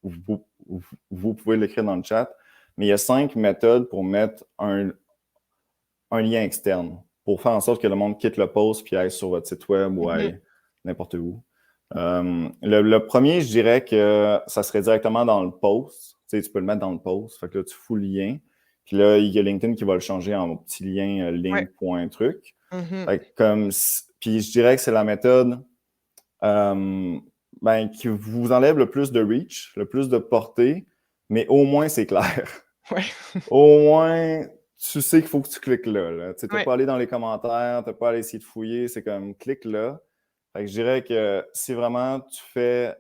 vous pouvez l'écrire dans le chat. Mais il y a 5 méthodes pour mettre un lien externe, pour faire en sorte que le monde quitte le post puis aille sur votre site web ou aille n'importe où. Le premier, je dirais que ça serait directement dans le post. Tu sais, tu peux le mettre dans le post. Fait que là, tu fous le lien. Puis là, il y a LinkedIn qui va le changer en petit lien Ouais. link.truc. Mmh. Fait que puis je dirais que c'est la méthode qui vous enlève le plus de reach, le plus de portée, mais au moins c'est clair. Ouais, Au moins, tu sais qu'il faut que tu cliques là. Tu n'as ouais. pas allé dans les commentaires, tu n'as pas allé essayer de fouiller, c'est comme clique là. Fait que je dirais que si vraiment tu fais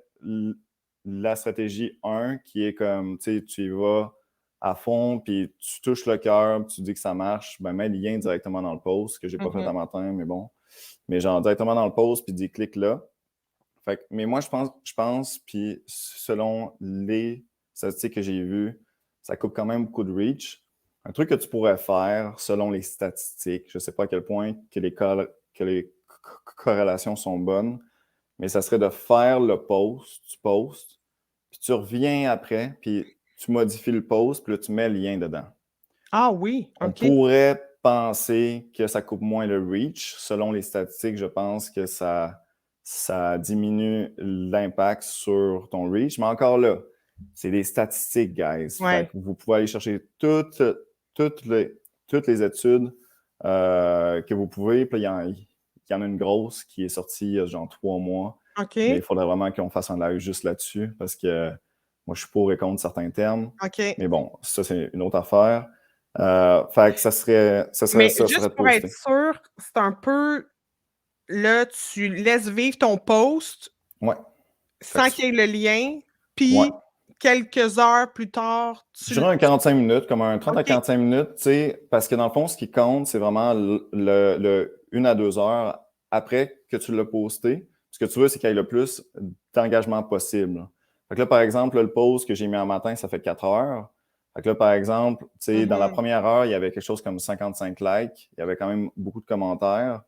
la stratégie 1 qui est comme tu y vas à fond, puis tu touches le cœur, puis tu dis que ça marche, ben mets le lien directement dans le post, que j'ai pas fait Mmh. à matin, mais bon. Mais genre directement dans le post, puis dis clique là. Fait que, mais moi, je pense, puis selon les statistiques que j'ai vues, ça coupe quand même beaucoup de reach. Un truc que tu pourrais faire, selon les statistiques, je ne sais pas à quel point que les corrélations sont bonnes, mais ça serait de faire le post, tu postes, puis tu reviens après, puis tu modifies le post, puis là, tu mets le lien dedans. Ah oui, On OK. pourrait penser que ça coupe moins le reach. Selon les statistiques, je pense que ça diminue l'impact sur ton reach. Mais encore là, c'est des statistiques, guys. Fait Ouais. que vous pouvez aller chercher toutes les études que vous pouvez. Puis il y en a une grosse qui est sortie il y a genre 3 mois. Mais il OK, faudrait vraiment qu'on fasse un live juste là-dessus parce que moi, je suis pour et contre certains termes. OK. Mais bon, ça, c'est une autre affaire. Fait que ça serait ça Mais serait juste de pour être poster. sûr, c'est un peu là, tu laisses vivre ton post Ouais. Fait que sans qu'il y ait le lien. Ouais. puis quelques heures plus tard, Je dirais un 45 minutes, comme un 30 à OK. 45 minutes, tu sais, parce que dans le fond, ce qui compte, c'est vraiment le 1 à 2 heures après que tu l'as posté. Ce que tu veux, c'est qu'il y ait le plus d'engagement possible. Fait que là, par exemple, le post que j'ai mis un matin, ça fait 4 heures. Fait que là, par exemple, tu sais, dans la première heure, il y avait quelque chose comme 55 likes. Il y avait quand même beaucoup de commentaires.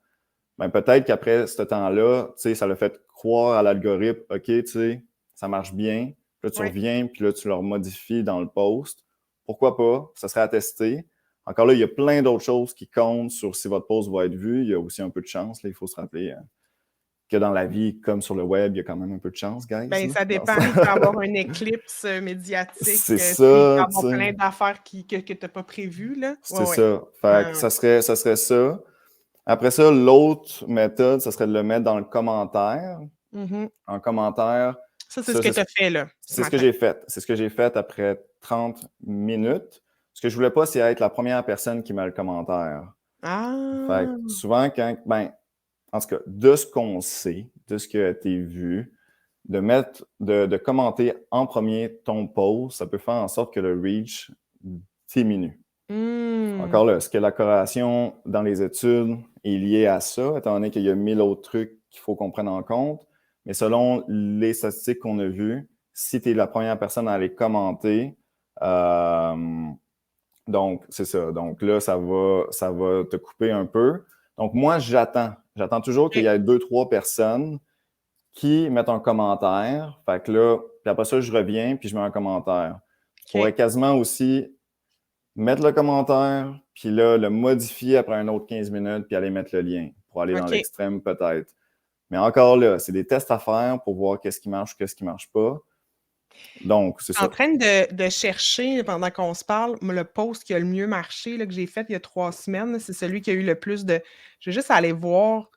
Ben, peut-être qu'après ce temps-là, tu sais, ça l'a fait croire à l'algorithme, OK, tu sais, ça marche bien. Puis là, tu Ouais. reviens, puis là, tu le modifies dans le post. Pourquoi pas? Ça serait à tester. Encore là, il y a plein d'autres choses qui comptent sur si votre post va être vu. Il y a aussi un peu de chance. Là, il faut se rappeler que dans la vie, comme sur le web, il y a quand même un peu de chance, guys. Ben, Là, ça dans dépend. Il peut y ça. avoir une éclipse médiatique. C'est Tu sais, il peut y ça, tu avoir sais. plein d'affaires que tu n'as pas prévues, là. Ouais, C'est ouais. ça. Fait Ouais, que ouais. ça serait ça. Après ça, l'autre méthode, ça serait de le mettre dans le commentaire. Mhm. En commentaire, Ça, c'est ce ça, que tu as fait, là, ce c'est ce que matin. j'ai fait. C'est ce que j'ai fait après 30 minutes. Ce que je voulais pas, c'est être la première personne qui met le commentaire. Fait Ah! que souvent, en tout cas, de ce qu'on sait, de ce qui a été vu, de commenter en premier ton post, ça peut faire en sorte que le reach diminue. Mmh. Encore là, est-ce que la corrélation dans les études est liée à ça, étant donné qu'il y a 1000 autres trucs qu'il faut qu'on prenne en compte? Mais selon les statistiques qu'on a vues, si tu es la première personne à aller commenter, donc c'est ça. Donc là, ça va te couper un peu. Donc moi, j'attends. J'attends toujours qu'il y OK, ait 2, 3 personnes qui mettent un commentaire. Fait que là, puis après ça, je reviens puis je mets un commentaire. Je OK. pourrais quasiment aussi mettre le commentaire, puis là, le modifier après un autre 15 minutes, puis aller mettre le lien pour aller dans OK. l'extrême peut-être. Mais encore là, c'est des tests à faire pour voir qu'est-ce qui marche, qu'est-ce qui marche pas. Donc, c'est Je suis en ça. train de chercher, pendant qu'on se parle, moi, le post qui a le mieux marché, là, que j'ai fait il y a 3 semaines, là, c'est celui qui a eu le plus de je vais juste aller voir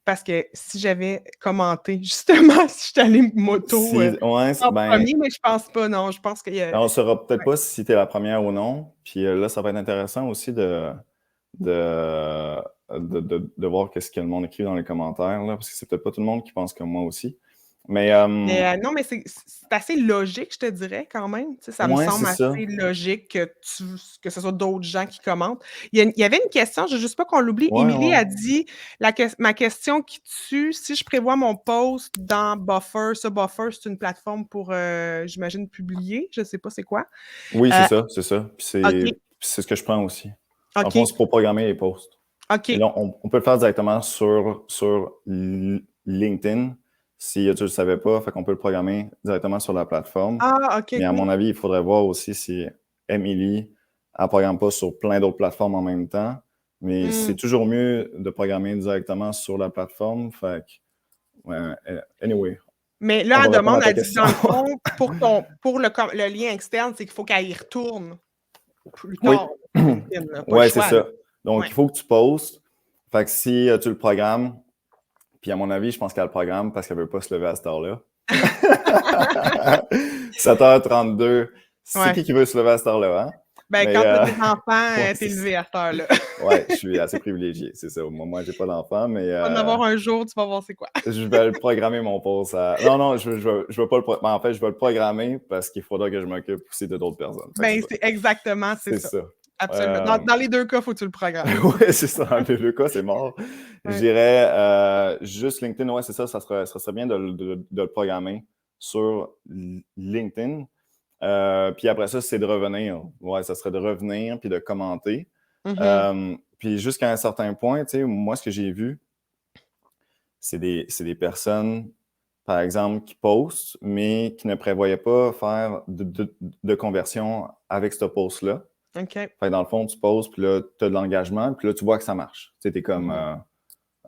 parce que si j'avais commenté justement, si j'étais allée moto, Si, ouais, en ben, premier, mais je pense pas, non, je pense qu'il y a on ne saura peut-être ouais. pas si tu es la première ou non. Puis là, ça va être intéressant aussi de, de voir qu'est-ce que le monde écrit dans les commentaires, là, parce que c'est peut-être pas tout le monde qui pense comme moi aussi. Mais Mais non, mais c'est assez logique, je te dirais quand même. Tu sais, ça me ouais, semble c'est ça. assez logique que ce soit d'autres gens qui commentent. Il y avait une question, je veux juste pas qu'on l'oublie. Ouais, Émilie ouais. a dit ma question qui tue, si je prévois mon post dans Buffer, ça, Buffer, c'est une plateforme pour, j'imagine, publier. Je sais pas c'est quoi. Oui, c'est Euh, ça, c'est ça. Puis OK, c'est ce que je prends aussi. Dans le fond, OK, c'est pour programmer les posts. Et OK. là, on peut le faire directement sur LinkedIn. Si tu ne le savais pas, fait qu'on peut le programmer directement sur la plateforme. Ah, OK, Mais à cool. mon avis, il faudrait voir aussi si Emily ne programme pas sur plein d'autres plateformes en même temps. Mais c'est Mmh. toujours mieux de programmer directement sur la plateforme. Fait que, anyway, Mais là, on elle va répondre demande, à ta elle dit que question. dans le fond, pour le lien externe, c'est qu'il faut qu'elle y retourne plus Oui. tard, LinkedIn, là. Pas le Ouais, c'est choix, là. ça. Donc, Ouais. il faut que tu postes. Fait que si tu le programmes, puis à mon avis, je pense qu'elle le programme parce qu'elle ne veut pas se lever à cette heure-là. 7h32. C'est Ouais. qui veut se lever à cette heure-là, hein? Ben, Mais quand tu as des enfants, ouais, tu es c'est ça. levé à cette heure-là. Ouais, je suis assez privilégié, c'est ça. Moi, j'ai pas d'enfant, mais Tu vas en avoir un jour, tu vas voir c'est quoi. je vais le programmer mon poste à... Non, non, je veux pas le programmer. En fait, je vais le programmer parce qu'il faudra que je m'occupe aussi de d'autres personnes. Fait que c'est Ben, ça. c'est exactement, c'est C'est ça. ça. Absolument. Dans les 2 cas, il faut que tu le programmes. Ouais, c'est ça. Dans les deux cas, c'est mort. Je Ouais. dirais juste LinkedIn, ouais, c'est ça. Ça serait bien de le programmer sur LinkedIn. Puis après ça, c'est de revenir. Ouais, ça serait de revenir puis de commenter. Mmh. Puis jusqu'à un certain point, tu sais, moi, ce que j'ai vu, c'est des personnes, par exemple, qui postent, mais qui ne prévoyaient pas faire de conversion avec ce post-là. OK. Fait que dans le fond, tu poses, puis là, tu as de l'engagement, puis là, tu vois que ça marche. Tu sais, t'es comme,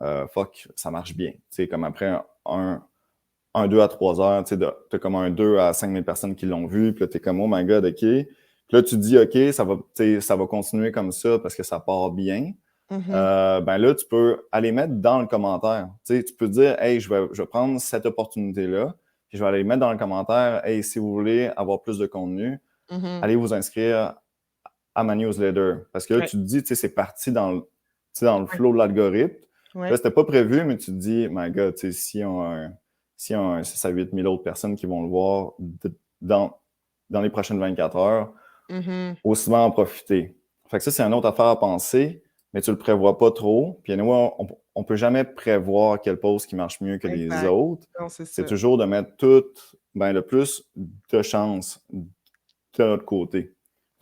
Mmh. fuck, ça marche bien. Tu sais, comme après 2 à 3 heures, tu sais, t'as comme 2 à 5 000 personnes qui l'ont vu, puis là, t'es comme, oh my god, OK. Puis là, tu te dis, OK, ça va continuer comme ça parce que ça part bien. Mmh. Ben là, tu peux aller mettre dans le commentaire. Tu sais, tu peux dire, hey, je vais prendre cette opportunité-là, puis je vais aller mettre dans le commentaire, hey, si vous voulez avoir plus de contenu, Mmh. allez vous inscrire à ma newsletter. Parce que là, Ouais, tu te dis, tu sais, c'est parti dans le ouais, flow de l'algorithme. Là, ouais. c'était pas prévu, mais tu te dis, my God, tu sais, si on a 6 à 8 000 autres personnes qui vont le voir dans les prochaines 24 heures, Mhm. aussi bien en profiter. Fait que ça, c'est une autre affaire à penser, mais tu le prévois pas trop. Puis anyway, on peut jamais prévoir quel post qui marche mieux que les Exact. autres. Non, c'est C'est ça. toujours de mettre le plus de chances de notre côté.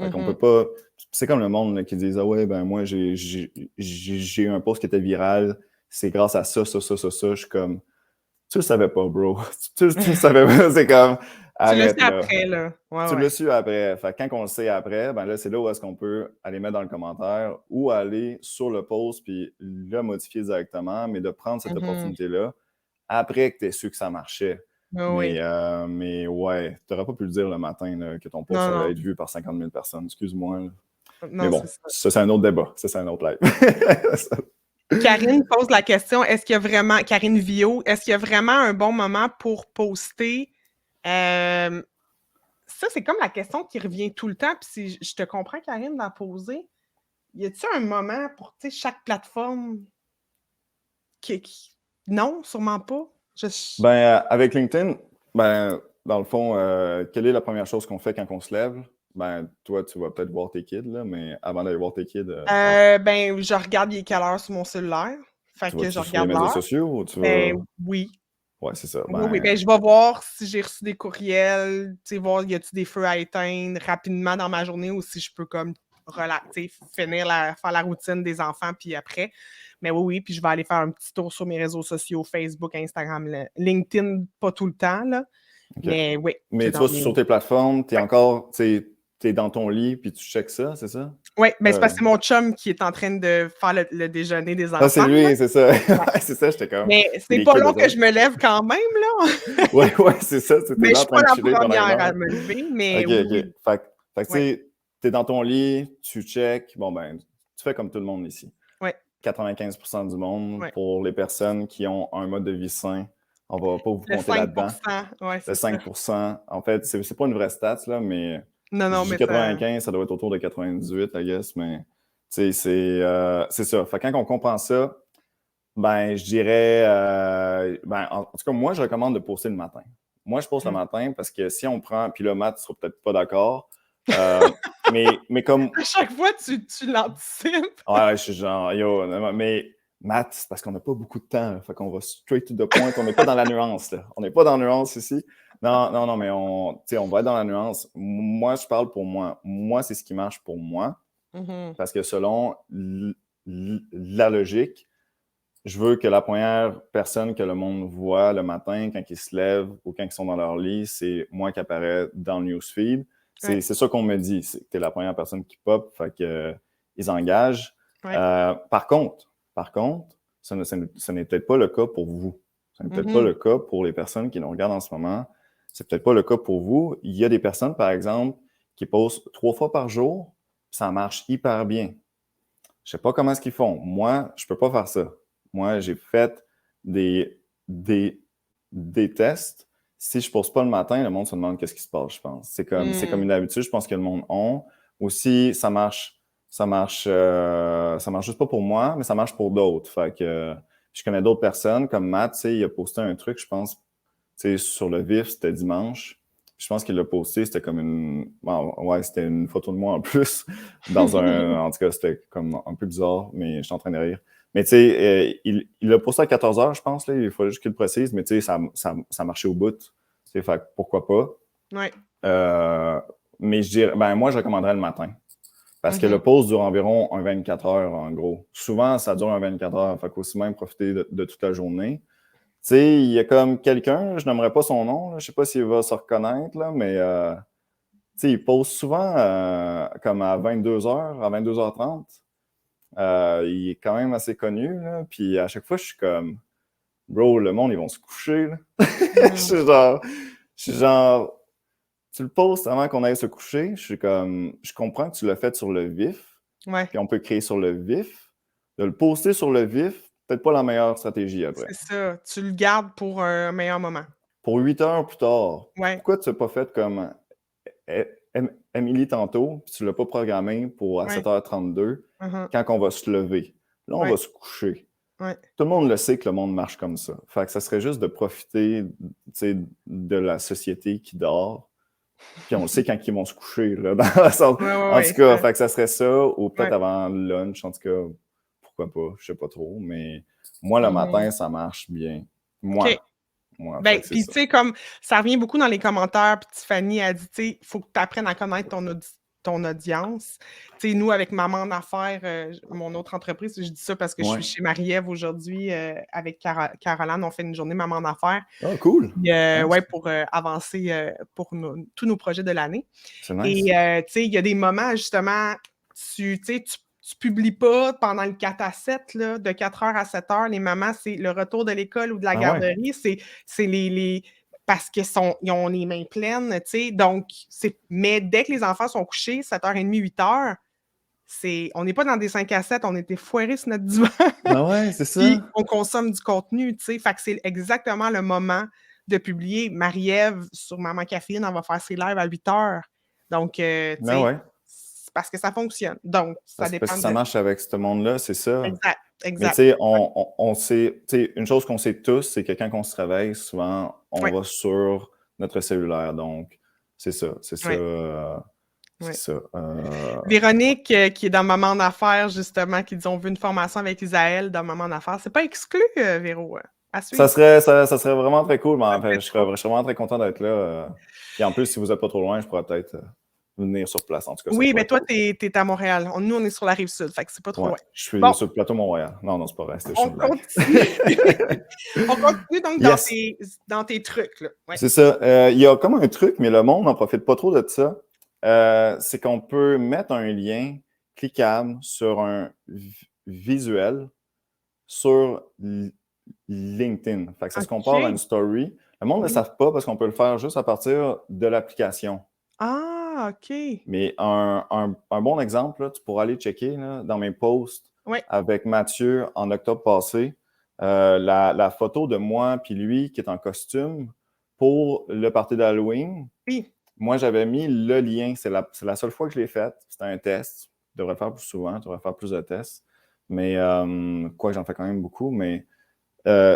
Fait qu'on peut Mhm. pas. C'est comme le monde là, qui dit ah ouais, ben moi, j'ai eu un post qui était viral, c'est grâce à ça, ça, ça, ça, ça. Je suis comme, tu le savais pas, bro. Tu le savais pas. C'est comme, Tu le arrête sais là. après, là. Ouais, Tu ouais. l'as su après. Fait que quand on le sait après, ben là, c'est là où est-ce qu'on peut aller mettre dans le commentaire ou aller sur le post puis le modifier directement, mais de prendre cette Mhm. opportunité-là après que tu aies su que ça marchait. Oui. Mais ouais, tu n'aurais pas pu le dire le matin là, que ton post Non, allait non. être vu par 50 000 personnes. Excuse-moi. Là. Mais Non, c'est bon, ça. ça, c'est un autre débat. Ça, c'est un autre live. Karine pose la question, est-ce qu'il y a vraiment, Karine Vio, est-ce qu'il y a vraiment un bon moment pour poster? Ça, c'est comme la question qui revient tout le temps, puis je te comprends, Karine, de la poser. Y a-t-il un moment pour, tu sais, chaque plateforme Non, sûrement pas. Avec LinkedIn, dans le fond, quelle est la première chose qu'on fait quand on se lève? Toi, tu vas peut-être voir tes kids, là, mais avant d'aller voir tes kids, Je regarde il est quelle heure sur mon cellulaire. Fait tu que je vas-tu sur les regarde médias l'heure. sociaux ou tu vas. Ben oui. Ouais, c'est ça. Oui, oui. Ben, je vais voir si j'ai reçu des courriels, tu sais, voir y a-tu des feux à éteindre rapidement dans ma journée ou si je peux comme faire la routine des enfants puis après. Mais oui, oui, puis je vais aller faire un petit tour sur mes réseaux sociaux, Facebook, Instagram, LinkedIn, pas tout le temps, là. OK. Mais oui, Mais c'est tu dans vas mes. sur tes plateformes, tu es Ouais. encore, tu es dans ton lit, puis tu checkes ça, c'est ça? Ouais, ben c'est parce que c'est mon chum qui est en train de faire le déjeuner des Ah, c'est enfants, là. lui, c'est ça. Ouais. Ouais, c'est ça, j'étais comme. Mais c'est Il est pas cute, long eux que autres. je me lève quand même, là. Ouais, ouais, c'est ça. Tu es Mais je là en suis train pas de la chiller pendant une première à heure. me lever, mais OK, oui, OK. oui. Fait que tu Ouais, sais, t'es dans ton lit, tu check. Bon, tu fais comme tout le monde ici. ouais, 95% du monde, ouais. pour les personnes qui ont un mode de vie sain, on va pas vous Le compter là-dedans. 5%, ouais, Le c'est ça. 5%, en fait, c'est pas une vraie stat, là, mais Non, je non, dis mais ça 95, ça doit être autour de 98, I guess, mais tu sais, c'est ça. Fait que quand on comprend ça, je dirais, en tout cas, moi, je recommande de poster le matin. Moi, je poste le mmh. matin parce que si on prend, puis là, Matt, tu seras peut-être pas d'accord, euh, mais comme, À chaque fois, tu l'anticipes. ouais, je suis genre, yo, mais Matt, c'est parce qu'on n'a pas beaucoup de temps, là, fait qu'on va straight to the point, on n'est pas dans la nuance, là. On n'est pas dans la nuance ici. Non, non, non, mais tu sais, on va être dans la nuance. Moi, je parle pour moi. Moi, c'est ce qui marche pour moi, Mmh. parce que selon la logique, je veux que la première personne que le monde voit le matin quand ils se lèvent ou quand ils sont dans leur lit, c'est moi qui apparaît dans le newsfeed. C'est Ouais, ça qu'on me dit, c'est que tu es la première personne qui pop, fait que, ils engagent. ouais. Par contre, ce n'est peut-être pas le cas pour vous. Ce n'est peut-être pas Mmh. le cas pour les personnes qui nous regardent en ce moment. C'est peut-être pas le cas pour vous. Il y a des personnes, par exemple, qui postent 3 fois par jour, ça marche hyper bien. Je sais pas comment est-ce qu'ils font. Moi, je peux pas faire ça. Moi, j'ai fait des, des, des tests. Si je pose pas le matin, le monde se demande qu'est-ce qui se passe, je pense. C'est comme Mmh. une habitude, je pense que le monde a. Aussi, ça marche juste pas pour moi, mais ça marche pour d'autres. Fait que je connais d'autres personnes, comme Matt, tu sais, il a posté un truc, je pense, tu sais, sur le vif, c'était dimanche. Je pense qu'il l'a posté, c'était comme ouais, c'était une photo de moi en plus, en tout cas, c'était comme un peu bizarre, mais je suis en train de rire. Mais tu sais, il l'a posté à 14 heures, je pense, là, il faut juste qu'il le précise, mais tu sais, ça marchait au bout. Tu sais, fait que pourquoi pas. Ouais. Mais je dirais, moi, je recommanderais le matin. Parce que le Mmh. pause dure environ un 24 heures, en gros. Souvent, ça dure un 24 heures. Fait qu'aussi même profiter de toute la journée. Tu sais, il y a comme quelqu'un, je n'aimerais pas son nom, là, je sais pas s'il va se reconnaître, là, mais tu sais, il pose souvent comme à 22 heures, à 22h30. Il est quand même assez connu, là, puis à chaque fois, je suis comme, bro, le monde, ils vont se coucher, là. Je Mmh. suis genre, je suis genre, tu le postes avant qu'on aille se coucher. Je suis comme, je comprends que tu l'as fait sur le vif, Ouais, puis on peut créer sur le vif. De le poster sur le vif, peut-être pas la meilleure stratégie après. c'est ça. Tu le gardes pour un meilleur moment. Pour 8 heures plus tard, Ouais. pourquoi tu n'as pas fait comme Emily tantôt, puis tu ne l'as pas programmé pour à Ouais. 7h32 Mmh. quand on va se lever? Là, on Ouais, va se coucher. ouais. Tout le monde le sait que le monde marche comme ça. Fait que ça serait juste de profiter, tu sais, de la société qui dort, Puis on le sait quand ils vont se coucher, là, dans la salle. Ouais, ouais, En ouais. tout cas, fait que ça serait ça, ou peut-être Ouais. avant le lunch, en tout cas, pourquoi pas, je sais pas trop, mais moi, le Mhm. matin, ça marche bien. OK. Moi, fait Ben, que c'est puis tu ça. sais, comme ça revient beaucoup dans les commentaires, puis Tiffany a dit, tu sais, il faut que tu apprennes à connaître ton audience. Tu sais, nous, avec Maman en affaires, mon autre entreprise, je dis ça parce que je suis Ouais. chez Marie-Ève aujourd'hui avec Caroline, on fait une journée Maman en affaires. Ah, cool! Puis, Nice. ouais, pour avancer pour tous nos projets de l'année. C'est Et nice. tu sais, il y a des moments, justement, tu sais, tu publies pas pendant le 4 à 7, là, de 4 heures à 7 heures. Les mamans, c'est le retour de l'école ou de la Ah ouais? garderie. C'est parce qu'ils ont les mains pleines, tu sais. Donc, mais dès que les enfants sont couchés, 7h30, 8h, on n'est pas dans des 5 à 7, on était foirés sur notre divan. Ah ouais, c'est Puis ça? on consomme du contenu, tu sais. Fait que c'est exactement le moment de publier. Marie-Ève, sur Maman Caféine, elle va faire ses lives à 8h. Donc, tu Ah sais, ouais. c'est parce que ça fonctionne. Donc, ça Parce dépend que ça de... marche avec ce monde-là, c'est ça. Exact, Mais tu exact. sais, on sait, tu sais, une chose qu'on sait tous, c'est que quand on se réveille, souvent, on Ouais, va sur notre cellulaire. Donc, c'est ça, ouais, c'est ouais. ça. Véronique, qui est dans Maman en affaires, justement, qui dit on veut une formation avec Isaël dans Maman en affaires. C'est pas exclu, Véro, à suivre. Ça serait vraiment très cool, mais Ça en me fait, fait trop. je serais vraiment très content d'être là. Puis en plus, si vous n'êtes pas trop loin, je pourrais peut-être venir sur place. En tout cas, ça Oui, pourrait mais être toi, cool. t'es à Montréal. Nous, on est sur la rive sud, fait que c'est pas trop Ouais, loin. je suis Bon, sur le plateau Mont-Royal. Non, non, c'est pas vrai, c'était juste on une blague. continue. On continue donc Yes! dans tes trucs, là. Ouais. C'est ça. Il y a comme un truc, mais le monde n'en profite pas trop de ça. C'est qu'on peut mettre un lien cliquable sur un visuel sur LinkedIn. Fait que ça se compare à une OK. story. Le monde ne le Oui. savent pas parce qu'on peut le faire juste à partir de l'application. Ah, OK. Mais un bon exemple, là, tu pourras aller checker là, dans mes posts Ouais. avec Mathieu en octobre passé, la photo de moi puis lui qui est en costume pour le party d'Halloween. Oui. Moi, j'avais mis le lien. C'est la seule fois que je l'ai fait. C'était un test. Je devrais le faire plus souvent. Je devrais faire plus de tests. Mais quoi, j'en fais quand même beaucoup. Mais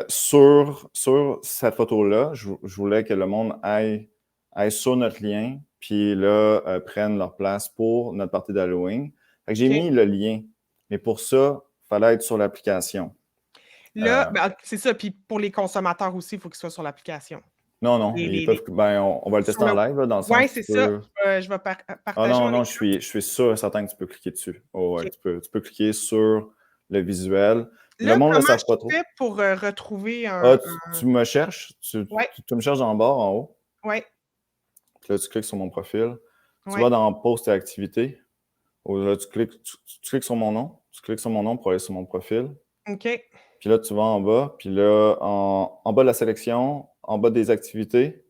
sur cette photo-là, je voulais que le monde aille sur notre lien, puis là, prenne leur place pour notre partie d'Halloween. Fait que j'ai OK. mis le lien. Mais pour ça, il fallait être sur l'application. Là, ben, c'est ça. Puis pour les consommateurs aussi, il faut qu'ils soient sur l'application. Non, non, Les, ils les, peuvent. les- Ben, on va le Sur tester en le... live, là, dans le Ouais, sens que c'est tu ça. peux. Je vais Ah partager non, mon non, écran. je suis sûr et certain que tu peux cliquer dessus. Oh, ouais, OK. tu peux cliquer sur le visuel. Le Là, monde ne le comment savent je pas trop. fais pour retrouver Ah, un... tu me cherches, Ouais, tu me cherches en bas, en haut. ouais, Puis là, tu cliques sur mon profil. Tu ouais. vas dans Post et activités. Ou là, tu cliques sur mon nom. Tu cliques sur mon nom pour aller sur mon profil. OK. Puis là, tu vas en bas. Puis là, en bas de la sélection, en bas des activités,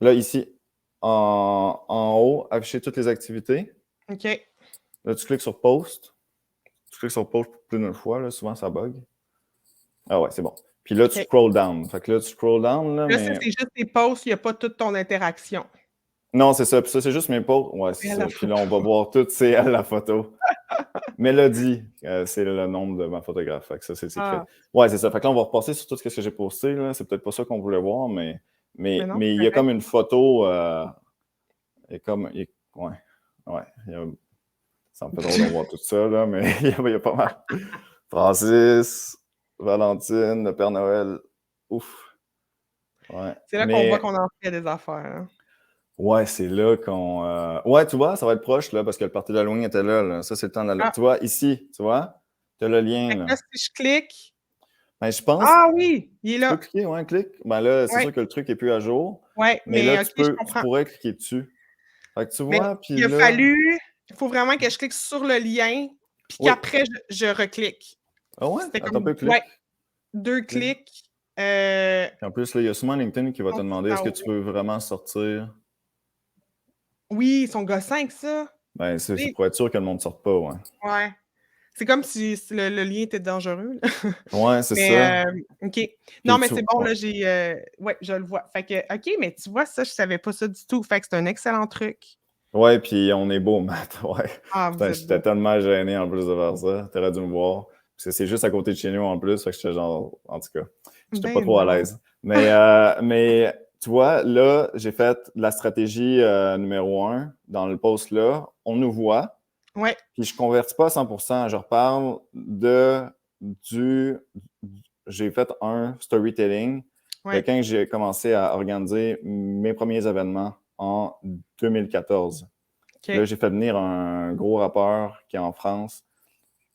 là, ici, en haut, afficher toutes les activités. OK. Là, tu cliques sur Post. Tu cliques sur Post plus d'une fois. Là, souvent, ça bug. Ah ouais, c'est bon. Puis là, tu OK. scroll down. Fait que là, tu scroll down, là, Là, ça, mais c'est juste tes posts, il n'y a pas toute ton interaction. non, c'est ça. Puis ça, c'est juste mes posts. Ouais, C'est à c'est la ça. Puis photo. là, on va voir tout, c'est à la photo. Mélodie, c'est le nom de ma photographe. Fait que ça, c'est secret. Ah, Ouais, c'est ça. Fait que là, on va repasser sur tout ce que j'ai posté. Là. C'est peut-être pas ça qu'on voulait voir, mais mais non, il c'est y a correct. comme une photo. Ouais, ouais. Ça me fait drôle de voir tout ça, là, mais il y a pas mal. Francis, Valentine, le Père Noël. Ouf. Ouais. C'est là qu'on voit Mais qu'on en fait des affaires. Hein. ouais, c'est là qu'on. Ouais, tu vois, ça va être proche, là, parce que le party d'Halloween était là, là. Ça, c'est le temps de Ah, Tu vois, ici, tu vois, tu as le lien, fait que là. là, si je clique, Ben, je pense, ah oui, il est tu peux là. cliquer, ouais, clique. Ben là, c'est Ouais, sûr que le truc est plus à jour, ouais, mais là, mais OK, je tu comprends. pourrais cliquer dessus. Fait que tu Mais vois, puis il a là, fallu, il faut vraiment que je clique sur le lien, puis oui. qu'après je reclique. Ah ouais? C'était Attends un comme, peu, ouais, clique. 2 Clique. clics, heu, En plus, là, il y a souvent LinkedIn qui va te demander est-ce que tu continue. veux vraiment sortir? Oui, ils sont gossants avec ça. Ben, c'est Tu sais? pour être sûr que le monde ne sorte pas, ouais. Ouais. C'est comme si le lien était dangereux, là. Ouais, c'est Mais, ça. OK. Non, Puis mais tu. c'est bon, Ouais. là, ouais, je le vois. Fait que, OK, mais tu vois, ça, je savais pas ça du tout. Fait que c'est un excellent truc. Ouais, puis on est beau, Matt. Ouais. Ah, vous Putain, êtes j'étais beau. tellement gêné en plus de faire ça. T'aurais dû me voir. Parce que c'est juste à côté de chez nous en plus. Fait que j'étais genre, en tout cas, j'étais pas Ben trop à non. l'aise. Mais tu vois, là, j'ai fait la stratégie numéro 1 dans le post là. On nous voit, Ouais, puis je ne convertis pas à 100%. Je reparle du. J'ai fait un storytelling de ouais. quand j'ai commencé à organiser mes premiers événements en 2014. Là, OK. j'ai fait venir un gros rappeur qui est en France,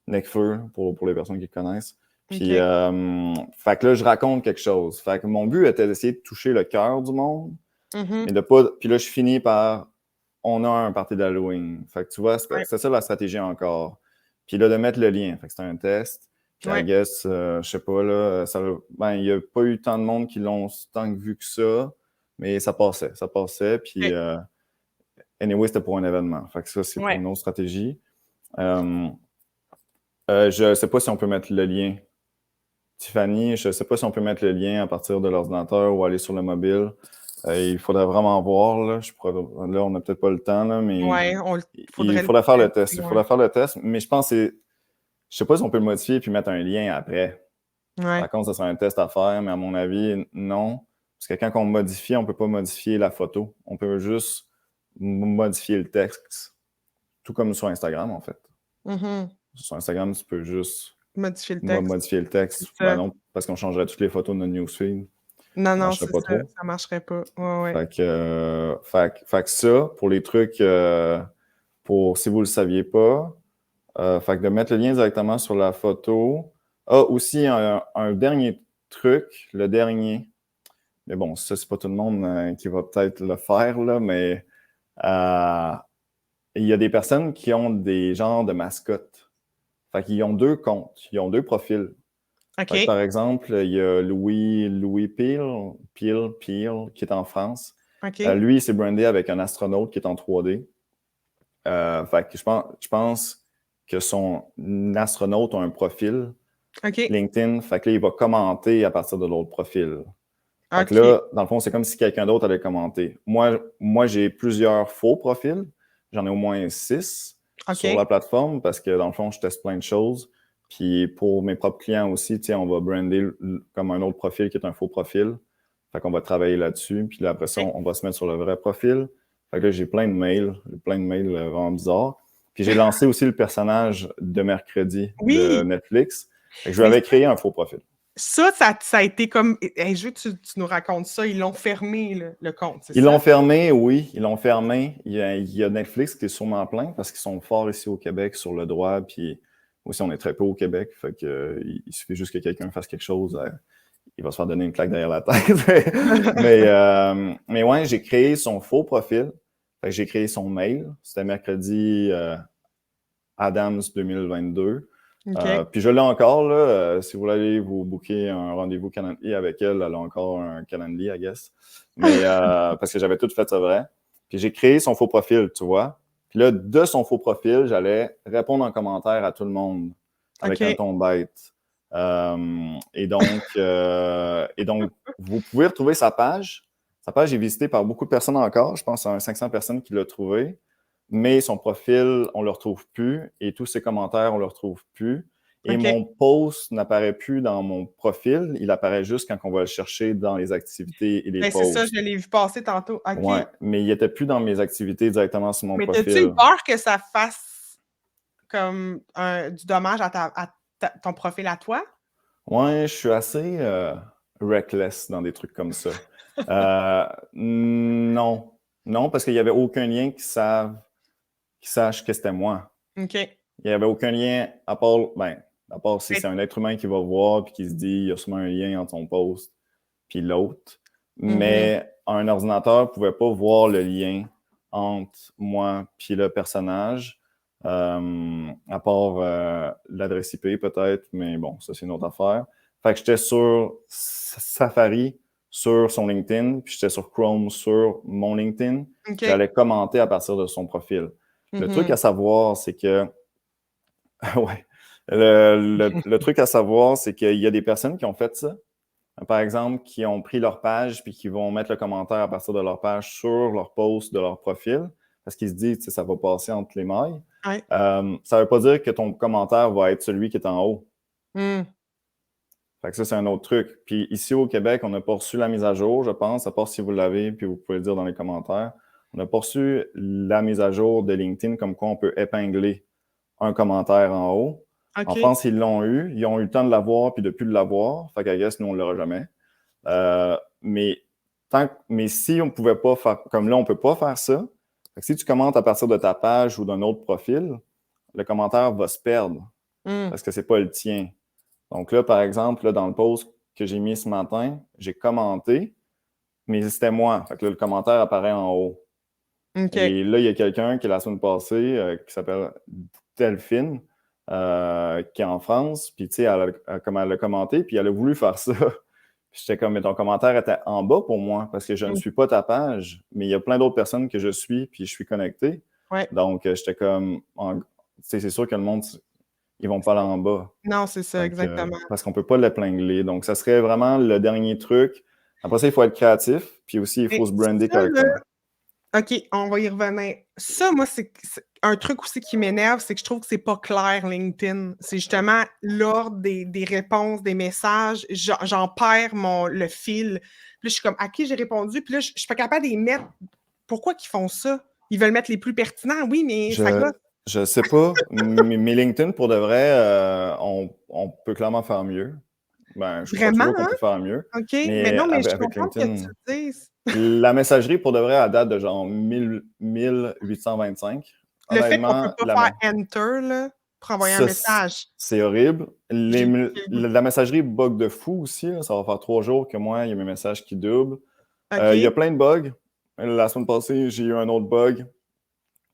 Nekfeu, pour les personnes qui le connaissent. Puis, OK. fait que là, je raconte quelque chose. Fait que mon but était d'essayer de toucher le cœur du monde, Mhm. mais de pas. Puis là, je finis par on a un party d'Halloween. Fait que tu vois, Ouais, c'est ça la stratégie encore. Puis là, de mettre le lien. Fait que c'était un test. Puis I ouais. guess, je sais pas, là, ben, il n'y a pas eu tant de monde qui l'ont tant vu que ça, mais ça passait. Ça passait. Puis, OK. anyway, c'était pour un événement. Fait que ça, c'est pour Ouais. une autre stratégie. Euh, je ne sais pas si on peut mettre le lien. Tiffany, je ne sais pas si on peut mettre le lien à partir de l'ordinateur ou aller sur le mobile. Il faudrait vraiment voir. Là, là on n'a peut-être pas le temps, là, mais Ouais, il faudrait le faudrait faire le test. tester, Il ouais. faudrait faire le test, mais je pense que c'est. Je sais pas si on peut le modifier et mettre un lien après. Ouais. Par contre, ça serait un test à faire, mais à mon avis, non. Parce que quand on modifie, on ne peut pas modifier la photo. On peut juste modifier le texte. Tout comme sur Instagram, en fait. Mhm. Sur Instagram, tu peux juste Modifier le texte. modifier le C'est texte. Ben ça. non, parce qu'on changerait toutes les photos de notre newsfeed. Non, Ça non, marcherait c'est pas ça. trop. Ça marcherait pas. Ouais, ouais. Fait que ça, pour les trucs, pour si vous ne le saviez pas, fait que de mettre le lien directement sur la photo. Ah, aussi un dernier truc, le dernier. Mais bon, ça, c'est pas tout le monde qui va peut-être le faire, là, mais euh, il y a des personnes qui ont des genres de mascottes. Fait qu'ils ont deux comptes, ils ont deux profils. Fait que, OK. par exemple, il y a Louis Peel, qui est en France. OK. Lui, il s'est brandé avec un astronaute qui est en 3D. Fait que je pense que son astronaute a un profil OK. LinkedIn. Fait que là, il va commenter à partir de l'autre profil. Fait que OK. là, dans le fond, c'est comme si quelqu'un d'autre allait commenter. Moi j'ai plusieurs faux profils. J'en ai au moins 6 sur OK. la plateforme parce que dans le fond, je teste plein de choses. Puis pour mes propres clients aussi, on va brander comme un autre profil qui est un faux profil. Fait qu'on va travailler là-dessus. Puis là, après ça, OK. on va se mettre sur le vrai profil. Fait que là, j'ai plein de mails vraiment bizarres. Puis j'ai lancé aussi le personnage de mercredi de Oui, Netflix. Fait que je lui mais avais créé un faux profil. ça a été comme. Je veux que tu nous racontes ça. Ils l'ont fermé, le compte, c'est Ils l'ont ça? fermé, oui, ils l'ont fermé. Il y a Netflix qui est sûrement plein parce qu'ils sont forts ici au Québec sur le droit, puis aussi on est très peu au Québec, fait que il suffit juste que quelqu'un fasse quelque chose, il va se faire donner une claque derrière la tête. mais ouais, j'ai créé son faux profil, fait que j'ai créé son mail, c'était mercredi Adams 2022. OK. Puis je l'ai encore, là, si vous voulez vous booker un rendez-vous Calendly avec elle, elle a encore un Calendly, I guess. Mais parce que j'avais tout fait ça vrai. Puis j'ai créé son faux profil, tu vois. Puis là, de son faux profil, j'allais répondre en commentaire à tout le monde avec un OK. ton bête. Et donc, vous pouvez retrouver sa page. Sa page est visitée par beaucoup de personnes encore. Je pense à 500 personnes qui l'ont trouvée, mais son profil, on ne le retrouve plus et tous ses commentaires, on ne le retrouve plus. Et OK. mon post n'apparaît plus dans mon profil, il apparaît juste quand on va le chercher dans les activités et les Ben, c'est ça, je posts. l'ai vu passer tantôt. Ouais, OK. mais il n'était plus dans mes activités directement sur mon Mais t'as-tu eu profil. peur que ça fasse comme du dommage ton profil à toi? Ouais, je suis assez reckless dans des trucs comme ça. Non, non, parce qu'il n'y avait aucun lien qui sache que c'était moi. OK. Il n'y avait aucun lien à part si Mais c'est un être humain qui va voir et qui se dit il y a sûrement un lien entre son post puis l'autre. mhm. Mais un ordinateur ne pouvait pas voir le lien entre moi et le personnage, à part l'adresse IP peut-être, mais bon, ça c'est une autre affaire. Fait que j'étais sur Safari sur son LinkedIn, puis j'étais sur Chrome sur mon LinkedIn. OK. J'allais commenter à partir de son profil. Le truc Mhm. à savoir, c'est que ouais. Le truc à savoir, c'est qu'il y a des personnes qui ont fait ça. Par exemple, qui ont pris leur page puis qui vont mettre le commentaire à partir de leur page sur leur post de leur profil parce qu'ils se disent que ça va passer entre les mailles. Ouais. Ça ne veut pas dire que ton commentaire va être celui qui est en haut. Mmh. Fait que ça, c'est un autre truc. Puis ici au Québec, on n'a pas reçu la mise à jour, je pense, à part si vous l'avez, puis vous pouvez le dire dans les commentaires. On n'a pas reçu la mise à jour de LinkedIn comme quoi on peut épingler un commentaire en haut. En OK. France, ils l'ont eu. Ils ont eu le temps de l'avoir puis de plus l'avoir. Fait qu'à guess, nous, on ne l'aura jamais. Mais si on ne pouvait pas faire, comme là, on ne peut pas faire ça, fait que si tu commentes à partir de ta page ou d'un autre profil, le commentaire va se perdre Mmh. parce que ce n'est pas le tien. Donc là, par exemple, là, dans le post que j'ai mis ce matin, j'ai commenté, mais c'était moi. Fait que là, le commentaire apparaît en haut. OK. Et là, il y a quelqu'un qui, la semaine passée, qui s'appelle Delphine, qui est en France, puis tu sais, comme elle a commenté, puis elle a voulu faire ça. Puis j'étais comme, mais ton commentaire était en bas pour moi, parce que je ne Mmh. suis pas ta page, mais il y a plein d'autres personnes que je suis, puis je suis connecté. Ouais. Donc, j'étais comme, tu sais, c'est sûr que le monde, ils vont pas là en bas. Non, c'est ça, exactement. Parce qu'on ne peut pas l'épingler. Donc, ça serait vraiment le dernier truc. Après ça, il faut être créatif, puis aussi, il faut Mais se brander ça, là, correctement. OK, on va y revenir. Ça, moi, c'est un truc aussi qui m'énerve, c'est que je trouve que c'est pas clair, LinkedIn. C'est justement l'ordre des réponses, des messages. J'en perds le fil. Puis là, je suis comme, à qui j'ai répondu? Puis là, je suis pas capable de les mettre. Pourquoi qu'ils font ça? Ils veulent mettre les plus pertinents, oui, mais ça gosse. Je sais pas, mais LinkedIn, pour de vrai, on peut clairement faire mieux. Ben, je crois Vraiment, toujours qu'on hein? peut faire mieux. OK. Mais Mais non, mais je avec comprends que tu LinkedIn, le dises. la messagerie, pour de vrai, à date de genre 1825. Le fait qu'on peut Honnêtement, pas faire enter, là, pour envoyer un ça, message. c'est horrible. J'ai le goût. La messagerie bug de fou aussi. Là. Ça va faire 3 jours que moi, il y a mes messages qui doublent. Il y a OK. plein de bugs. La semaine passée, j'ai eu un autre bug.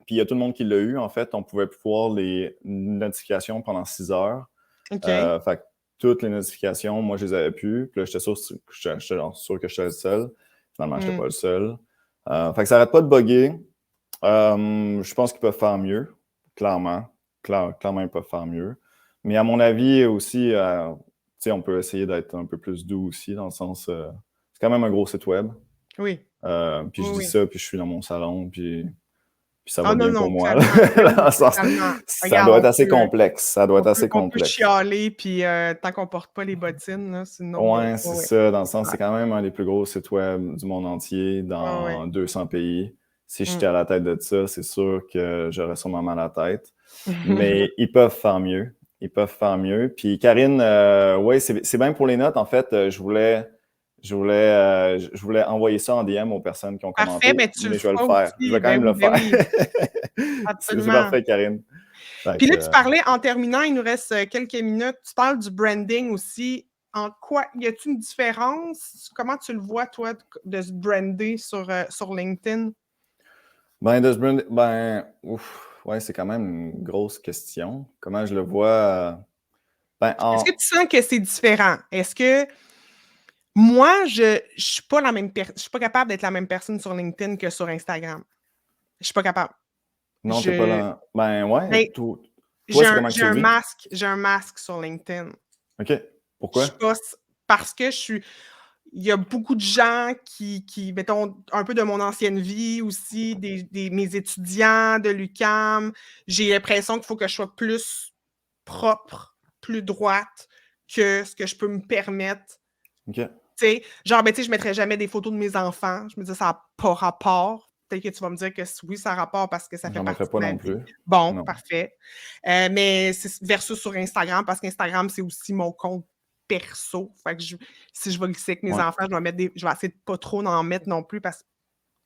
Puis il y a tout le monde qui l'a eu. En fait, on pouvait plus voir les notifications pendant 6 heures. OK. Fait que toutes les notifications, moi, je les avais plus. Puis là, j'étais sûr que j'étais le seul. Finalement, je n'étais Mmh. pas le seul. Fait que ça n'arrête pas de bugger. Je pense qu'ils peuvent faire mieux, clairement. Clairement, ils peuvent faire mieux. Mais à mon avis aussi, on peut essayer d'être un peu plus doux aussi, dans le sens... c'est quand même un gros site web. Oui. Puis Oui, je dis oui. ça, puis je suis dans mon salon, puis ça va Ah non, bien pour non, moi. totalement. Ben Dans oui, le sens, totalement. ça Regarde, doit être assez complexe. Ça doit être assez on peut complexe. chialer, puis tant qu'on porte pas les bottines, là, c'est une autre Ouais, c'est ouais, ouais. ça. Dans le sens, Ouais, c'est quand même un des plus gros sites web du monde entier, ouais, ouais. dans 200 pays. Si Mmh. j'étais à la tête de ça, c'est sûr que j'aurais sûrement mal à la tête. Mais ils peuvent faire mieux. Ils peuvent faire mieux. Puis Karine, oui, c'est bien pour les notes. En fait, je voulais envoyer ça en DM aux personnes qui ont Parfait, commenté, ben tu le mais je vais le feras faire. Je aussi. vais quand même le Ben faire. oui, C'est absolument. parfait, Karine. Fait Puis là, que, tu parlais en terminant, il nous reste, quelques minutes, tu parles du branding aussi. En quoi y a-t-il une différence? Comment tu le vois, toi, de se brander sur LinkedIn? ben, ouf, ouais, c'est quand même une grosse question. Comment je le vois? Ben, Est-ce que tu sens que c'est différent? Est-ce que moi, je suis pas la même je suis pas capable d'être la même personne sur LinkedIn que sur Instagram. Je suis pas capable. non, t'es pas Je là. Ben, ouais, ben, toi, c'est comment que j'ai tu le un vis? masque j'ai un masque sur LinkedIn. OK. Je suis Pourquoi? pas parce que il y a beaucoup de gens mettons, un peu de mon ancienne vie aussi, mes étudiants de l'UQAM, j'ai l'impression qu'il faut que je sois plus propre, plus droite que ce que je peux me permettre. OK. Tu sais, genre, ben, tu sais, je mettrais jamais des photos de mes enfants. Je me dis: «Ça a pas rapport». Peut-être que tu vas me dire que oui, ça a rapport parce que ça fait J'en mettrais partie pas de ma non vie. plus. Bon, Non. parfait. Mais c'est versus sur Instagram, parce qu'Instagram, c'est aussi mon compte perso. Fait que si je vais glisser avec mes Ouais. enfants, je vais essayer de pas trop en mettre non plus parce que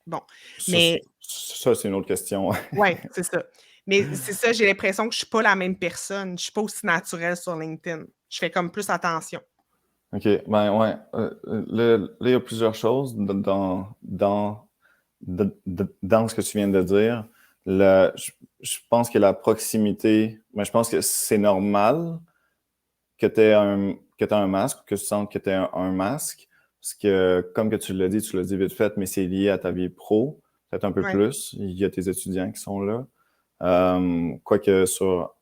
bon, Ça, mais c'est une autre question. ouais, c'est ça. Mais c'est ça, j'ai l'impression que je suis pas la même personne. Je suis pas aussi naturelle sur LinkedIn. Je fais comme plus attention. OK. Ben, ouais. Là, il y a plusieurs choses dans ce que tu viens de dire. Je pense que la proximité, je pense que c'est normal que tu aies un masque, que tu sentes que tu aies un masque. Parce que, comme que tu l'as dit vite fait, mais c'est lié à ta vie pro, peut-être un peu Ouais. plus. Il y a tes étudiants qui sont là. Quoique sur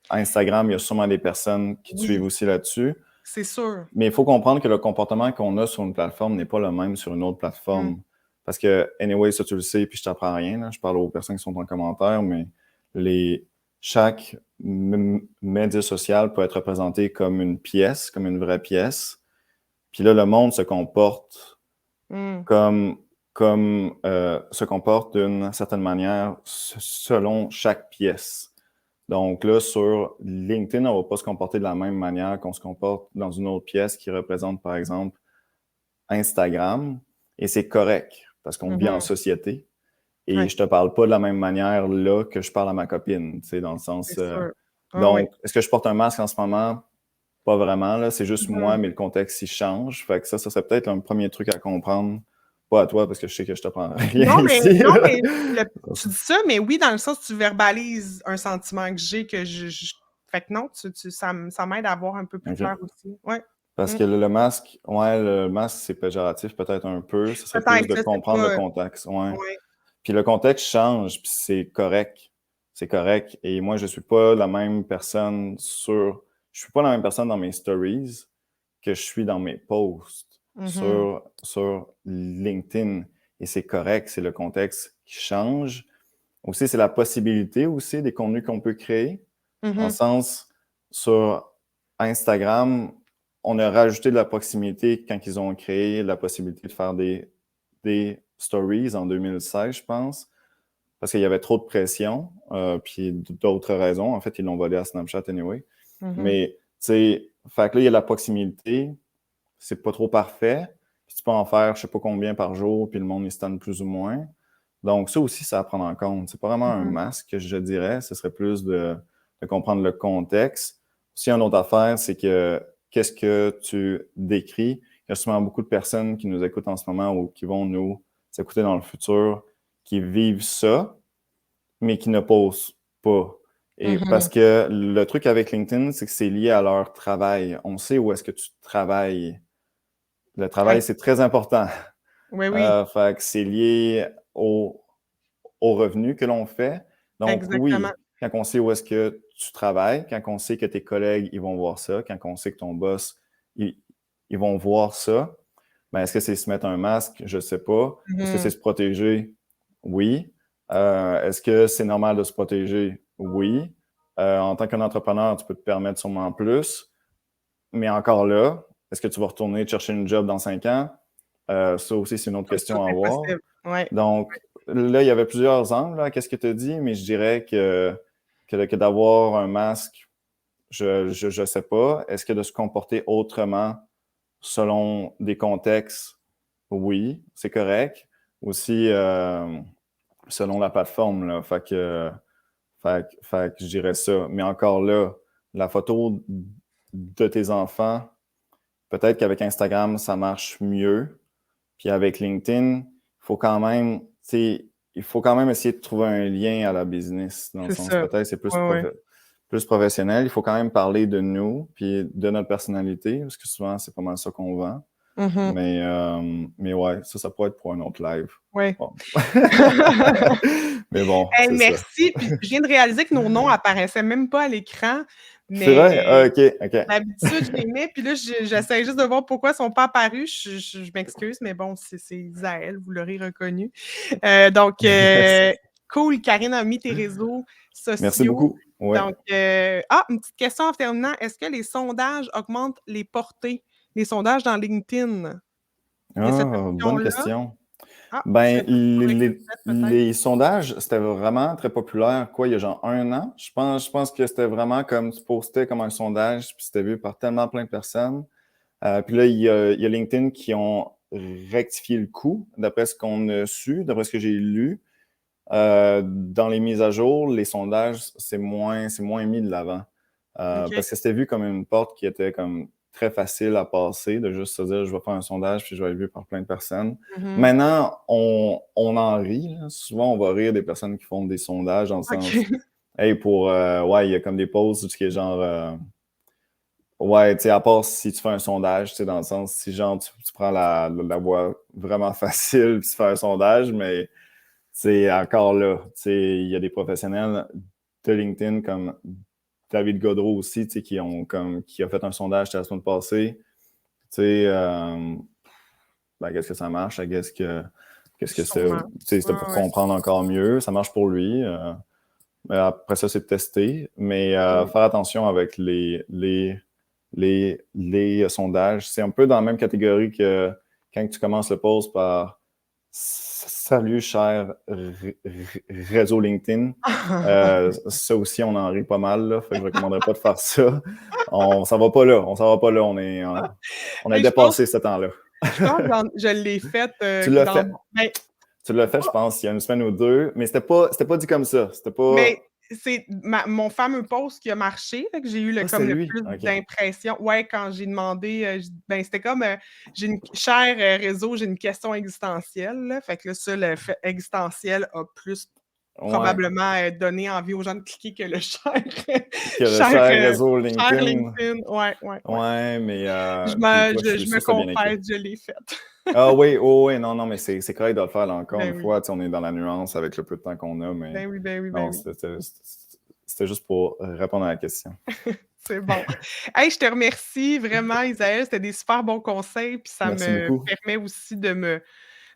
Instagram, il y a sûrement des personnes qui te suivent Oui, aussi là-dessus. c'est sûr. Mais il faut comprendre que le comportement qu'on a sur une plateforme n'est pas le même sur une autre Mmh. plateforme. Parce que, anyway, ça tu le sais, puis je t'apprends rien. Là. Je parle aux personnes qui sont en commentaire, mais chaque média social peut être représenté comme une pièce, comme une vraie pièce. Puis là, le monde se comporte se comporte d'une certaine manière selon chaque pièce. Donc là, sur LinkedIn, on ne va pas se comporter de la même manière qu'on se comporte dans une autre pièce qui représente, par exemple, Instagram. Et c'est correct parce qu'on vit en société. Et je te parle pas de la même manière là que je parle à ma copine, tu sais, dans le sens... donc, est-ce que je porte un masque en ce moment? Pas vraiment, là. C'est juste moi, mais le contexte, il change. Fait que ça serait peut-être un premier truc à comprendre. Pas à toi, parce que je sais que je te prends rien ici. Non, mais tu dis ça, mais oui, dans le sens que tu verbalises un sentiment que j'ai, que fait que non, ça m'aide à voir un peu plus clair aussi. Ouais. Parce que le masque, c'est péjoratif peut-être un peu. Ce serait plus de comprendre le contexte. Ouais. Puis le contexte change, puis c'est correct. C'est correct. Et moi, je suis pas la même personne dans mes stories que je suis dans mes posts sur LinkedIn. Et c'est correct, c'est le contexte qui change. Aussi, c'est la possibilité aussi des contenus qu'on peut créer. En sens, sur Instagram, on a rajouté de la proximité quand ils ont créé la possibilité de faire des stories en 2016, je pense, parce qu'il y avait trop de pression, puis d'autres raisons. En fait, ils l'ont volé à Snapchat anyway. Mais, tu sais, fait que là, il y a la proximité, c'est pas trop parfait, puis tu peux en faire je sais pas combien par jour, puis le monde, il se tente plus ou moins. Donc, ça aussi, c'est à prendre en compte. C'est pas vraiment un masque, je dirais. Ce serait plus de comprendre le contexte. Aussi, une autre affaire, c'est que qu'est-ce que tu décris? Il y a souvent beaucoup de personnes qui nous écoutent en ce moment ou qui vont nous écouter dans le futur, qui vivent ça, mais qui ne posent pas. Et parce que le truc avec LinkedIn, c'est que c'est lié à leur travail. On sait où est-ce que tu travailles. Le travail, c'est très important. Oui, oui. Fait que c'est lié au revenus que l'on fait. Donc, oui, quand on sait où est-ce que tu travailles, quand on sait que tes collègues, ils vont voir ça, quand on sait que ton boss, ils vont voir ça, ben, est-ce que c'est se mettre un masque? Je ne sais pas. Est-ce que c'est se protéger? Oui. Est-ce que c'est normal de se protéger? Oui. En tant qu'entrepreneur, tu peux te permettre sûrement plus. Mais encore là, est-ce que tu vas retourner chercher une job dans 5 ans? Ça aussi, c'est une autre question à avoir. Donc, là, il y avait plusieurs angles à ce que tu as dit, mais je dirais que d'avoir un masque, je sais pas. Est-ce que de se comporter autrement selon des contextes? Oui, c'est correct. Aussi, selon la plateforme, là. Fait que je dirais ça. Mais encore là, la photo de tes enfants, peut-être qu'avec Instagram, ça marche mieux. Puis avec LinkedIn, il faut quand même essayer de trouver un lien à la business. Dans le sens, peut-être c'est plus professionnel. Il faut quand même parler de nous, puis de notre personnalité, parce que souvent, c'est pas mal ça qu'on vend. Mais ouais, ça pourrait être pour un autre live. Oui. Bon. Mais bon, hey, merci. Puis je viens de réaliser que nos noms apparaissaient même pas à l'écran. C'est vrai? Ah, OK. D'habitude, je les mets, puis là, j'essaie juste de voir pourquoi ils ne sont pas apparus. Je m'excuse, mais bon, c'est Isaël, vous l'aurez reconnu. Donc, cool, Karine a mis tes réseaux sociaux. Merci beaucoup. Ouais. Donc, une petite question en terminant. Est-ce que les sondages augmentent les portées, les sondages dans LinkedIn? Bonne question. Ben, les sondages, c'était vraiment très populaire, il y a genre 1 an. Je pense que c'était vraiment comme tu postais comme un sondage, puis c'était vu par tellement plein de personnes. Puis là, il y a LinkedIn qui ont rectifié le coup, d'après ce qu'on a su, d'après ce que j'ai lu. Dans les mises à jour, les sondages, c'est moins mis de l'avant. Parce que c'était vu comme une porte qui était comme très facile à passer, de juste se dire, je vais faire un sondage, puis je vais être vu par plein de personnes. Maintenant, on en rit. Là. Souvent, on va rire des personnes qui font des sondages dans le sens, hey, il y a comme des posts qui est genre, ouais, tu sais, à part si tu fais un sondage, tu sais, dans le sens, si genre, tu prends la voie vraiment facile, puis tu fais un sondage, mais c'est encore là, tu sais, il y a des professionnels de LinkedIn comme David Godreau aussi, tu sais, qui a fait un sondage la semaine passée. Tu sais, qu'est-ce que ça marche? Qu'est-ce que c'est? C'était pour comprendre encore mieux. Ça marche pour lui. Après ça, c'est de tester, mais faire attention avec les sondages. C'est un peu dans la même catégorie que quand tu commences le post par Salut, cher réseau LinkedIn. Ça aussi, on en rit pas mal, là. Fait que je ne recommanderais pas de faire ça. On s'en va pas là. On s'en va pas là. On a Hey, je pense dépassé ce temps-là. je l'ai faite Tu l'as dans fait. ben, Tu l'as fait, je pense, il y a une semaine ou deux, mais c'était pas dit comme ça. C'était pas. mais c'est mon fameux post qui a marché, là, que j'ai eu Ah, c'était comme le lui. plus OK. d'impressions. Ouais, quand j'ai demandé, ben, c'était comme j'ai une cher réseau, j'ai une question existentielle. Là. Fait que là, ça, le fait existentiel a plus Ouais. probablement donné envie aux gens de cliquer que le cher, Que le cher réseau cher LinkedIn. LinkedIn. Ouais. Ouais, mais Je puis toi, je suis me sûr que ça a bien été. confesse, je l'ai faite. Ah oui, oh, oui, non, mais c'est correct de le faire, là, encore Ben une oui. fois. On est dans la nuance avec le peu de temps qu'on a, mais Ben oui, ben oui, ben non, oui. c'était juste pour répondre à la question. C'est bon. Hey, je te remercie vraiment, Isaël. C'était des super bons conseils, puis ça Merci me beaucoup. permet aussi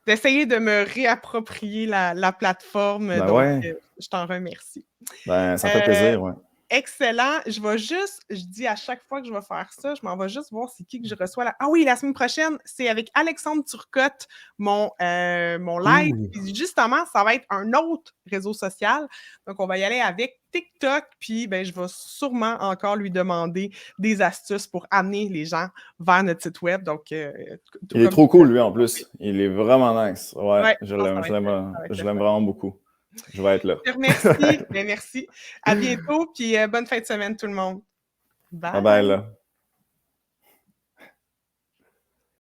d'essayer de me réapproprier la plateforme. Ben Donc, ouais, je t'en remercie. ben ça me fait Euh, plaisir, ouais. Excellent. Je dis à chaque fois que je vais faire ça, je m'en vais juste voir c'est qui que je reçois là. Ah oui, la semaine prochaine, c'est avec Alexandre Turcotte, mon live. Ouh. Puis justement, ça va être un autre réseau social. Donc, on va y aller avec TikTok. Puis, ben, je vais sûrement encore lui demander des astuces pour amener les gens vers notre site web. Donc, tout Il est comme trop tu cool, l'as lui, en présenté. plus. Il est vraiment nice. Ouais, Ouais, je je pense que l'aime, ça va être ça va être je le l'aime fun. vraiment beaucoup. Je vais être là. Je te remercie. Ben, merci. À bientôt. Puis, bonne fin de semaine, tout le monde. Bye bye, Bye! là.